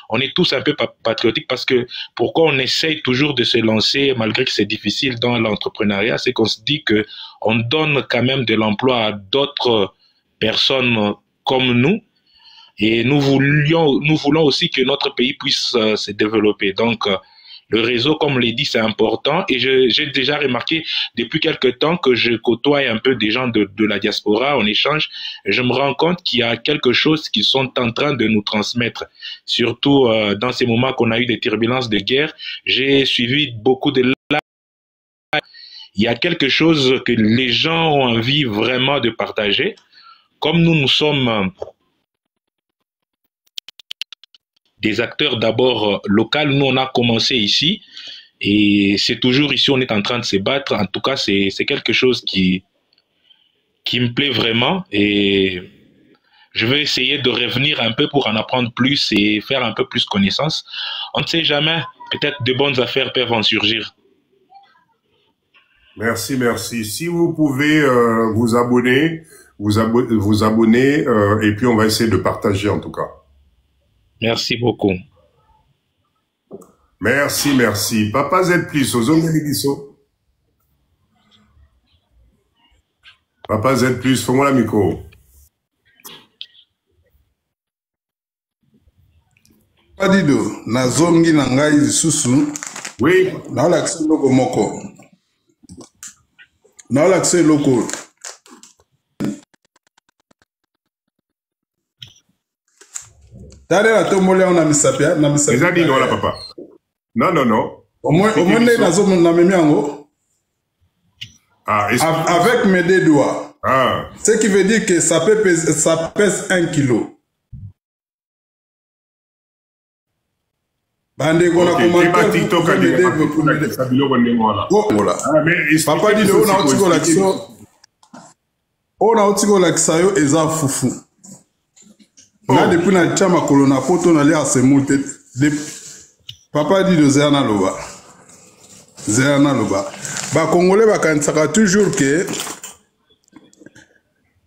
on est tous un peu patriotiques parce que pourquoi on essaye toujours de se lancer malgré que c'est difficile dans l'entrepreneuriat, c'est qu'on se dit que on donne quand même de l'emploi à d'autres personnes comme nous et nous voulons aussi que notre pays puisse se développer. Donc le réseau, comme l'a dit, c'est important et j'ai déjà remarqué depuis quelque temps que je côtoie un peu des gens de la diaspora, on échange et je me rends compte qu'il y a quelque chose qu'ils sont en train de nous transmettre, surtout dans ces moments qu'on a eu des turbulences de guerre. J'ai suivi beaucoup de lives. Il y a quelque chose que les gens ont envie vraiment de partager. Comme nous sommes des acteurs d'abord locaux. Nous, on a commencé ici et c'est toujours ici, on est en train de se battre. En tout cas, c'est quelque chose qui me plaît vraiment et je vais essayer de revenir un peu pour en apprendre plus et faire un peu plus connaissance. On ne sait jamais, peut-être de bonnes affaires peuvent en surgir. Merci, merci. Si vous pouvez vous abonner et puis on va essayer de partager en tout cas. Merci beaucoup. Merci, merci. Papa Z+, aux hommes de Papa Z+, fais-moi la micro. Padido, nazongi nangai susu. Oui. Na l'accès loko moko. Na l'accès loko. Tare la tomole on a misapia, na misapia. Les amis, non, là, papa. Non, non, non. Au moins, nazo na memiango. Ah, avec mes deux doigts. Ah. Ce qui veut dire que ça pèse 1 kilo. Bande qu'on a commenté. Voilà. Papa dit on a otiko l'action. On a otiko l'action et ça foufou. Là depuis na chama kolona poto na lia se multe. Papa dit de Zerna Loba. Zerna Loba. Ba Congolais ba kansaka toujours que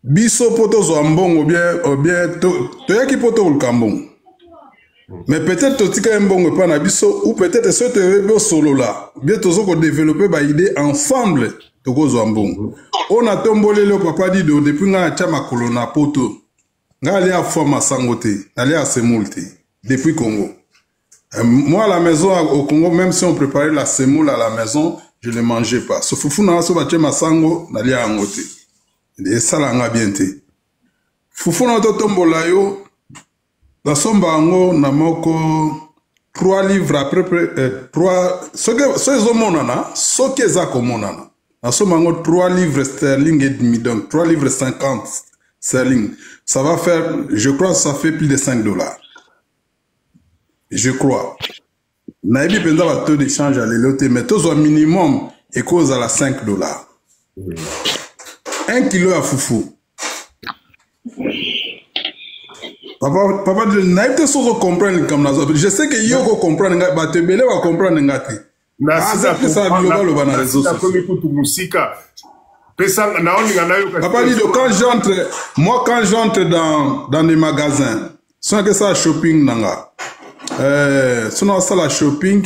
biso poto zo mbongo bien to yaki poto ulkambongo. Mais peut-être totika mbongo pa na biso ou peut-être ce te solo là. Bien tozo ko développer ba idée ensemble toko zo mbongo. On a tombolé le papa dit de depuis nga chama kolona poto. Nga allé à forma sangote, allé à semoule depuis Congo. Moi à la maison au Congo, même si on préparait la semoule à la maison, je ne mangeais pas. Ce foufou na so bache masango, n'allé à ngote. Et ça l'a bien té. Foufou na to tombola yo, la somba ango na moko 3 livres à peu près 3 ce que monana, ce que za komonana. Na somba ango 3 livres sterling et demi donc 3 livres 50 sterling. Ça va faire, je crois, ça fait plus de 5 $. Je crois. Naïbi pendant le taux d'échange à l'éloté, mais tous au minimum et cause à la 5 $. 1 kilo à foufou. Papa, naïbi te sozo comprendre comme ça. Je sais que Yoko comprendre, bah te belé va comprendre ngati. Papa Dido, quand j'entre dans les magasins, sans que ça shopping nanga. Sinon ça la shopping.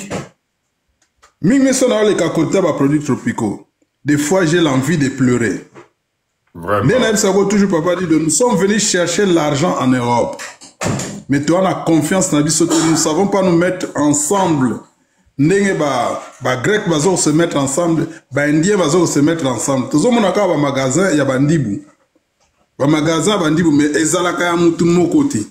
Mais si on a les cacotés à produits tropicaux, des fois j'ai l'envie de pleurer. Vraiment. Toujours papa dit, nous sommes venus chercher l'argent en Europe. Mais toi on a confiance dans nous ne savons pas nous mettre ensemble. Ndenge ba grec bazo se mettre ensemble, ba indien bazo se mettre ensemble. Tozo monaka ba magasin ya bandibu. Ba magasin bandibu mais ezalaka ya mutu mokoti.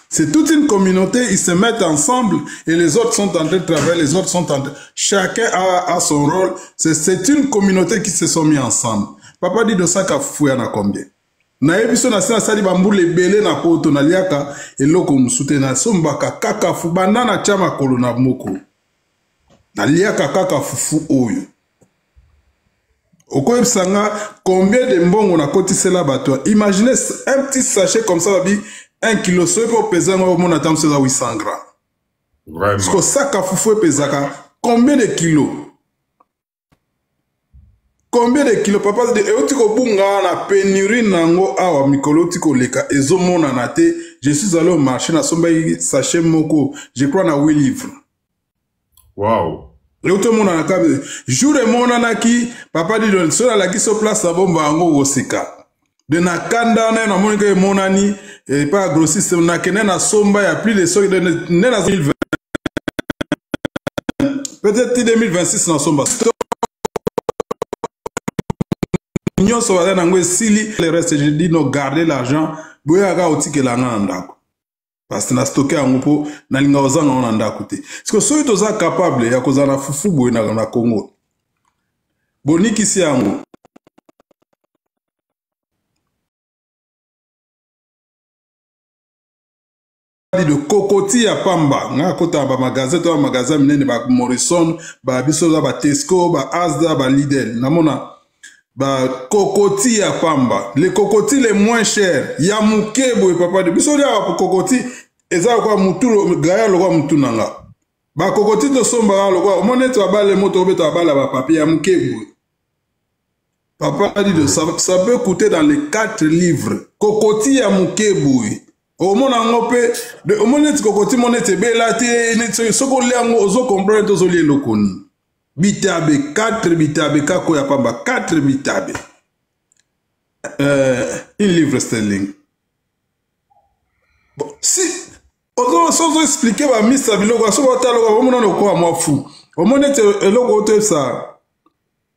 C'est toute une communauté, ils se mettent ensemble et les autres sont en train de travailler, les autres sont en train... Chacun a son rôle. C'est une communauté qui se sont mis ensemble. Papa dit de ça qu'a fouillé na combien. Na ebiso na sali bambule belé na poto na liaka eloko musute na sombaka kaka fu banana chama kolo na moko. Na liaka kaka fufu oyo. Okoyebsanga combien de mbongo na kotisela bato. Imaginez un petit sachet comme ça babi 1 kilo so peut peser au monde attend c'est 800 grammes. Vraiment. Parce que ça ka fufu pesaka combien de kilos? Combien de kilos papa de eotiko bunga na pénurie nango awa mikolo tiko leka ezomona na te. Je suis allé au marché na somba sachet moko, je crois na 8 livres. Wow. L'autre monde na kabe jour et mona na ki papa dit don so la ki so place bomba ngo osika. De na kanda na monika monani et pas grossiste na kene na somba ya plus de so de na 2020. Peut-être 2026 na somba. Union Sovada Nangwe Sili, le reste, je dis, non, gardez l'argent, boyaga otike la ngandako. Parce que na stocké en groupe, na linga ozanga on anda côté. Parce que ceux qui sont capables, ya koza na fufu boy na Congo. Boniki si yango. De kokoti ya pamba nga kota ba magasin to magasin minene ba Morrison ba biso ba Tesco ba Asda ba Lidl namona ba kokoti ya pamba les cocotiers les moins chers ya mukebo papa de biso ya kokoti eza kwa mutu gaya lo kwa mutu nanga ba kokoti to somba lo kwa moneto abale moto obeto abala ba papier ya mukebo papa a dit de ça peut coûter dans les 4 livres kokoti ya mukebo au mona ngope de au monet kokoti monete belate ne soko leango ozo comprendre to zo lie lokoni bitabe 4 bitabe kako ya pamba 4 bitabe 1 livre sterling. Bon, si ozo sozo expliquer ba misa biloko so batalo ba mona no ko amwa fu au monet eloko to ça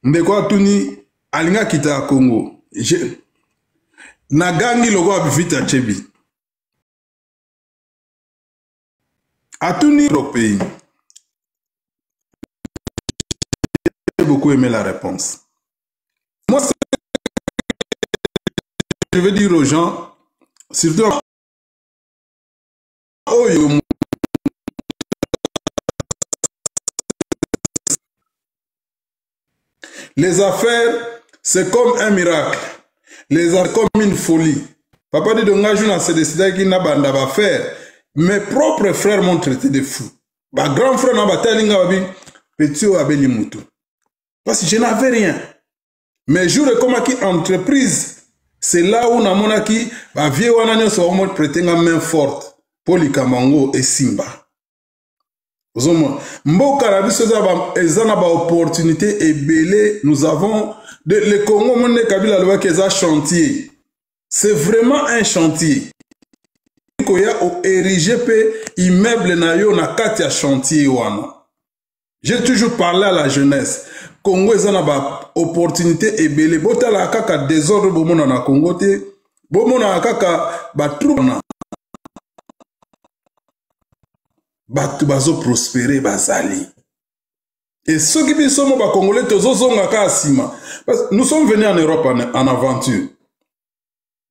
ndeko atuni alinga kita Congo je na gangi loko abivita chebi atuni au pays. J'ai beaucoup aimé la réponse. Moi, je veux dire aux gens, surtout les affaires, c'est comme un miracle. Les affaires comme une folie. Papa dit de ngajuna se décider qu'il n'a pas d'affaires. Mes propres frères m'ont traité de fou. Ma grand frère n'a pas tellement dit petit ou abeli mutu. Parce que je n'avais rien. Mais jour comme qui entreprise, c'est là où namona qui va vieux wananyo so mo prêter la main forte pour les Kamango et Simba. Mboka la biso ezana ba opportunité et belé nous avons le Congo monde Kabila loi que ça chantier. C'est vraiment un chantier. Koya o érigé pe immeuble na yo na kati ya chantier wana. J'ai toujours parlé à la jeunesse. Congo ezana ba opportunité et belé botala kaka désordre bomona na Congo te bomona kaka ba trouble batu bazo prospérer bazali. Et ceux qui biso mo ba congolais tozozonga ka sima. Nous sommes venus en Europe en aventure.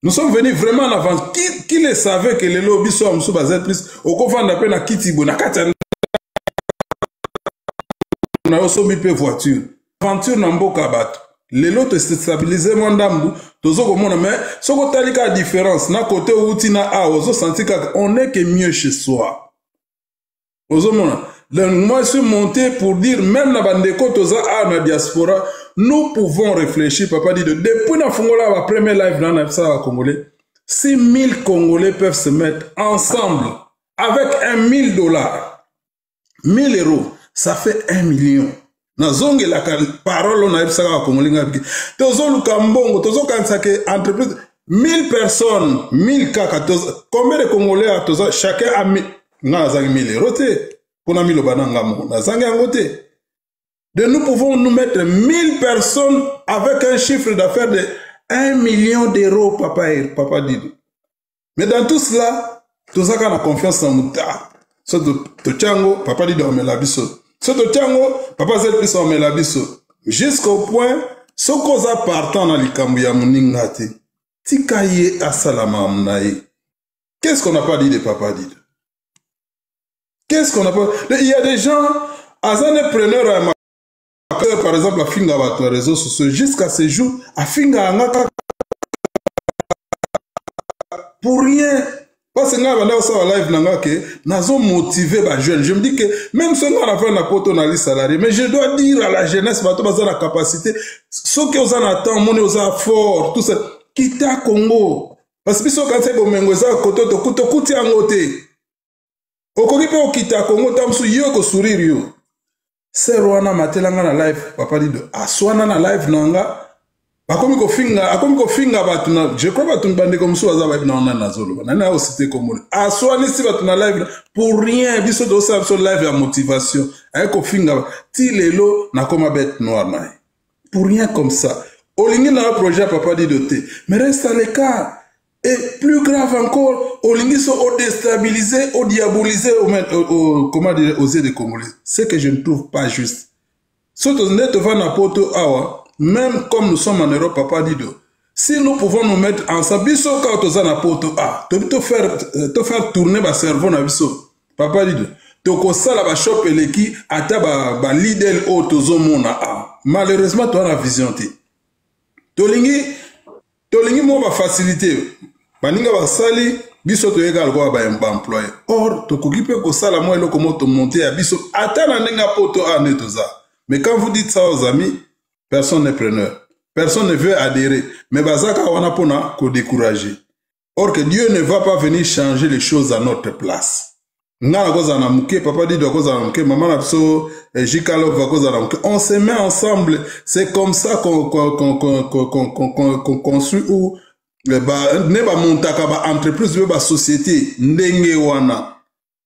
Nous sommes venus vraiment en avant. Qui le savait que les lobbies sont en Z plus au coffre n'a pas na kitibo na kata na osobi pe voiture. Aventure na mboka bato. Les lots te stabiliser mondambu tozo komona mais soko talika différence na côté outi na a ozo senti on est que mieux chez soi. Ozo mona. Donc moi je suis monté pour dire même na bandeko toza a na diaspora nous pouvons réfléchir papa dit depuis na fongola la première live dans la ça congolais 6000 Congolais peuvent se mettre ensemble avec $1,000 1000 euros ça fait 1 million. Na zonge la parole na ebisa ka congolais ngabiki tozo lukambongo tozo kanisa ke entreprise 1000 personnes 1000 kaka combien de Congolais a tozo chacun a na zangi 1000 euros te pona milo bananga mo na zangi angote de nous pouvons nous mettre 1000 personnes avec un chiffre d'affaires de 1 million d'euros papa dit mais dans tout cela tozo kana confiance en muta so to chango papa dit on la biso. Soto Tiango, papa zet plus en melabiso. Jusqu'au point, sokoza partant dans likambu ya muningati. Tikaye asalama amnaye. Qu'est-ce qu'on n'a pas dit de papa dit? Qu'est-ce qu'on n'a pas dit? Il y a des gens, azanepreneurs à ma par exemple, à finga votre réseaux sociaux, jusqu'à ce jour, à finga angaka pour rien. Parce que nous live nangake, nazo motivé ba jeune. Je me dis que même si on a fait un poto na li salarié, mais je dois dire à la jeunesse, bato baza la capacité, ceux qui ont attend, mon osa fort, tout ça, quitte à Congo. Parce que si on a bomengo za koto to kuto kuti angote. Okoki pe okite à Congo tamsu yo ko sourire yo. C'est Rwanda matelanga na live, papa dit aswana na live nanga. Akomi ko finga batu na je crois batu bande comme ça za ba na na zolo na na osité comme aswani si batu na live pour rien biso do ça sur live ya motivation ay ko finga ti lelo na koma bête noire na pour rien comme ça olingi na projet papa dit doté mais reste à l'écart et plus grave encore olingi so o déstabiliser o diaboliser au comment dire oser de Congolais c'est que je ne trouve pas juste surtout net va na poto awa. Même comme nous sommes en Europe, papa dit, si nous pouvons nous mettre ensemble, biso quand on a poto te faire tourner ba cerveau na biso. Papa dit, to ko sala ba shop eleki ata ba leader o tozo mona malheureusement toi la vision te. Tolingi mo ba facilité. Baninga ba sali biso to égal ko ba employé. Or to ko kipe ko sala mo eloko mo to monter à biso ata na ninga poto netoza. Mais quand vous dites ça aux amis, personne n'est preneur. Personne ne veut adhérer. Mais bazaka wana pona ko décourager. Or que Dieu ne va pas venir changer les choses à notre place. Nga koza na muke, papa dit do koza na muke, maman na pso jikalo va koza na muke. On se met ensemble. C'est comme ça qu'on construit ou ne ba montaka ba entreprise ba société ndenge wana.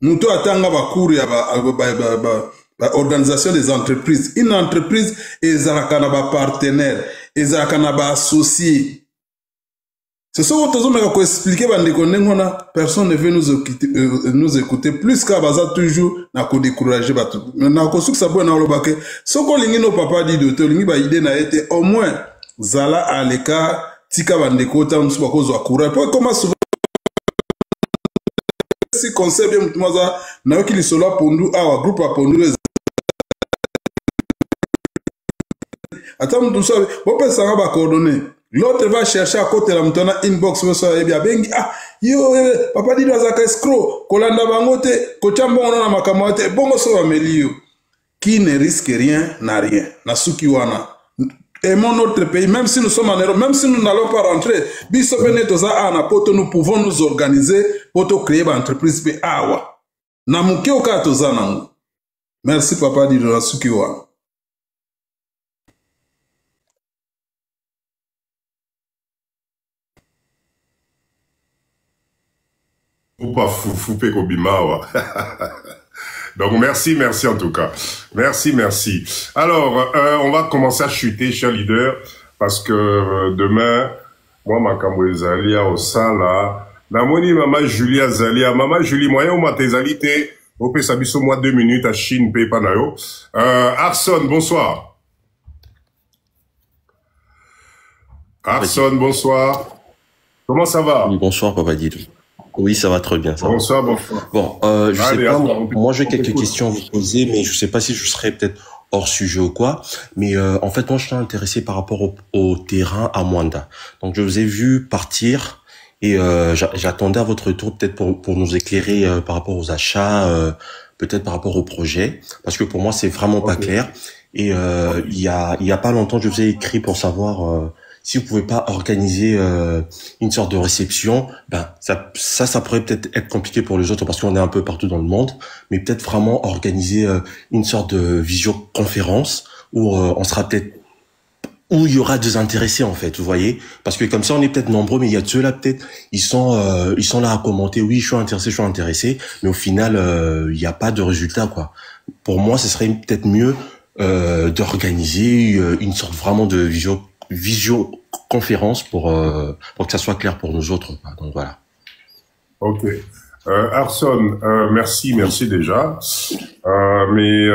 Muto atanga ba cours ya ba organisation des entreprises. Une entreprise est un partenaire, est un associé. C'est ce que nous avons expliqué. Personne ne veut nous écouter. Plus qu'à basa toujours, n'a qu'à décourager. N'a qu'à ce que ça peut nous le ce que l'ingé nos papa dit de te l'ingé ba idée n'a été au moins zala à l'écart. Tika bandeko ta nous pas cause courage. Pour comment souvent si concept bien mutmaza na qui solo pondu a groupe a pondu. Attends, tout ça, on peut s'en avoir coordonné. L'autre va chercher à côté de la montana inbox, yo, papa dit dans un escroc, kolanda bangote, kochambo on a makamote, bongo so amelio. Qui ne risque rien n'a rien. Nasuki wana. Aimons notre pays, même si nous sommes en Europe, même si nous n'allons pas rentrer, biso benetoza ana poto nous pouvons nous organiser pour créer une entreprise pe awa. Namuke okatoza nangu. Merci papa dit dans Nasuki wana. Ou pas foufouper Kobimawa. Donc merci en tout cas. Merci. Alors, on va commencer à chuter, cher leader, parce que demain, moi, ma Zalia au Sala, la moni maman Julia Zalia, maman Julie, moyen ou ma tézalité, au peut s'abisso moi 2 minutes à Chine, paye panayo. Arson, bonsoir. Arson, bonsoir. Comment ça va? Oui, bonsoir, Papa Didou. Oui, ça va très bien. Ça bonsoir, va. bonsoir. Bon, je sais pas, moi j'ai quelques questions à vous poser, mais je sais pas si je serais peut-être hors sujet ou quoi. Mais en fait, moi je suis intéressé par rapport au terrain à Mwanda. Donc je vous ai vu partir et j'attendais à votre retour peut-être pour nous éclairer par rapport aux achats, peut-être par rapport au projet, parce que pour moi c'est vraiment pas clair. Et il y a pas longtemps, je vous ai écrit pour savoir si vous pouvez pas organiser une sorte de réception. Ben ça pourrait peut-être être compliqué pour les autres parce qu'on est un peu partout dans le monde, mais peut-être vraiment organiser une sorte de visioconférence où on sera peut-être, où il y aura des intéressés en fait, vous voyez, parce que comme ça on est peut-être nombreux, mais il y a ceux là peut-être ils sont là à commenter, oui je suis intéressé, mais au final il n'y a pas de résultat quoi. Pour moi ce serait peut-être mieux d'organiser une sorte vraiment de visioconférence pour que ça soit clair pour nous autres quoi. Donc voilà. Ok. Arson, merci déjà. Mais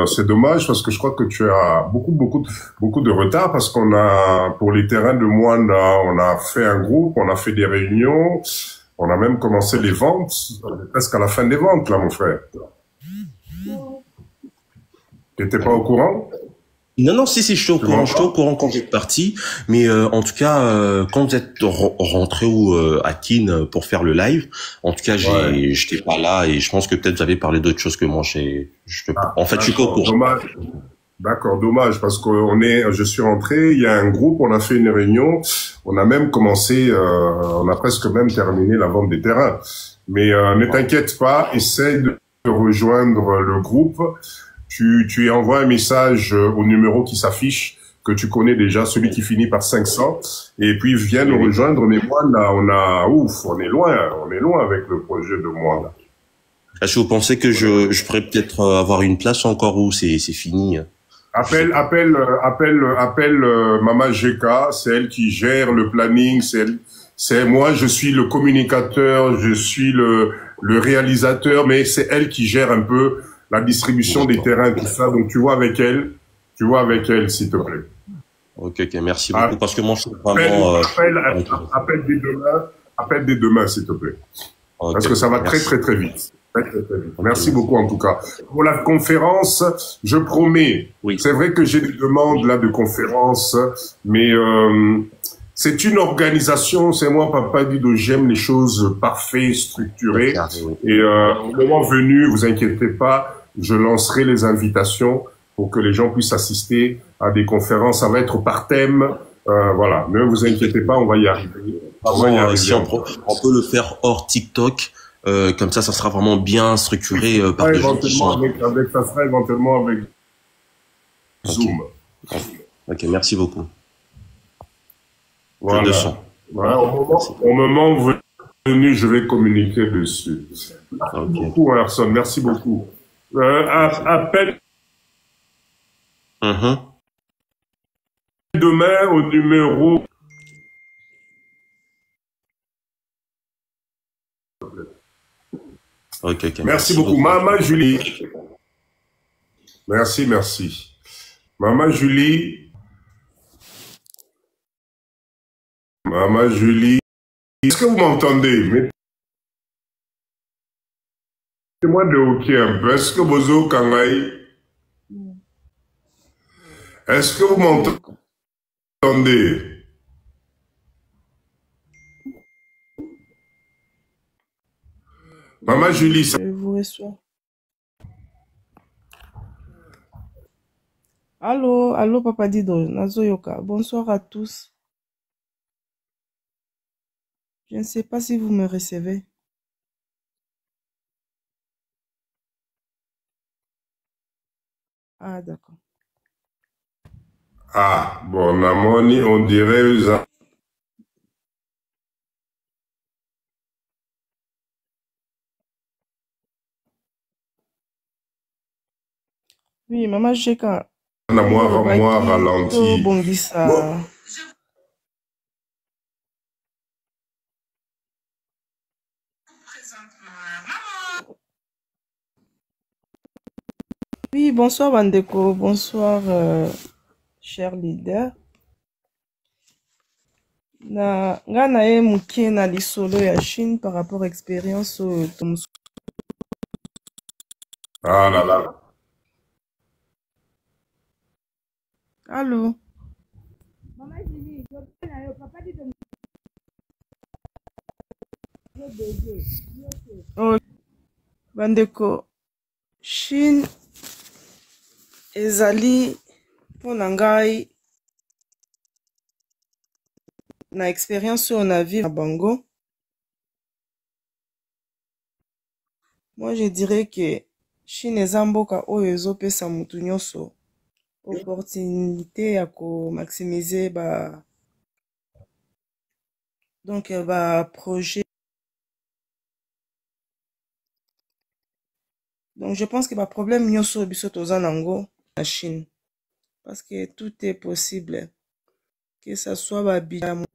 c'est dommage parce que je crois que tu as beaucoup de retard parce qu'on a, pour les terrains de Mwanda, on a fait un groupe, on a fait des réunions, on a même commencé les ventes, on est presque à la fin des ventes là, mon frère. Tu n'étais pas au courant? Non, si, je suis au courant. Je suis au courant quand vous êtes parti. Mais en tout cas, quand vous êtes rentré à Kin pour faire le live, en tout cas, j'étais pas là et je pense que peut-être vous avez parlé d'autres choses que moi. En fait, je suis pas au courant. Dommage. D'accord, dommage, parce je suis rentré, il y a un groupe, on a fait une réunion, on a même commencé, on a presque même terminé la vente des terrains. Mais ne t'inquiète pas, essaye de rejoindre le groupe. Tu envoies un message au numéro qui s'affiche, que tu connais déjà, celui qui finit par 500, et puis viens nous rejoindre. Mais moi, là, on est loin avec le projet de moi, là. Est-ce que vous pensez que je pourrais peut-être avoir une place encore ou c'est fini? Appelle Mama GK, c'est elle qui gère le planning, c'est moi, je suis le communicateur, je suis le réalisateur, mais c'est elle qui gère un peu la distribution des terrains, tout ça. Donc, tu vois avec elle, s'il te plaît. Ok, merci beaucoup, parce que moi, je suis vraiment... Appelle dès demain, s'il te plaît. Okay, parce que ça va très vite. Très vite. Merci beaucoup, en tout cas. Pour la conférence, je promets. Oui. C'est vrai que j'ai des demandes, là, de conférence, mais, c'est une organisation, c'est moi, Papa Didou, j'aime les choses parfaites, structurées. Et au moment venu, vous inquiétez pas, je lancerai les invitations pour que les gens puissent assister à des conférences. Ça va être par thème. Voilà, ne vous inquiétez pas, on va y arriver. Si on peut le faire hors TikTok, comme ça sera vraiment bien structuré. Ça sera éventuellement avec Zoom. Ok, merci beaucoup. Voilà. Au moment venu, je vais communiquer dessus. Merci beaucoup, Arson. Merci beaucoup. Appelle demain au numéro. Ok. Merci beaucoup. Maman Julie. Merci. Maman Julie. Est-ce que vous m'entendez? Mettez-moi de OK un peu. Est-ce que Bozo Kangai? Est-ce que vous m'entendez? Maman Julie, ça... Je vous reçois. Allô, Papa Didou, Nazoyoka. Bonsoir à tous. Je ne sais pas si vous me recevez. Ah, d'accord. Ah, bon, Namoni, on dirait... Oui, Maman Cheka. Moi ralenti. Bon, dis ça. Oui, bonsoir Bandeko, bonsoir cher leader. nga na ye mukie na lisolo ya Chine par rapport à expérience Ah là là. Allô? Oh, bandeko, Chine ezali mpona ngai na expérience oyo na vivre na bango. Moi je dirais que Chine eza mboka oyo ezopesa mutu nyonso opportunité ya ko-maximiser donc projet. Donc je pense que problème nyonso biso toza nango na Chine parce que tout est possible, que ça soit budget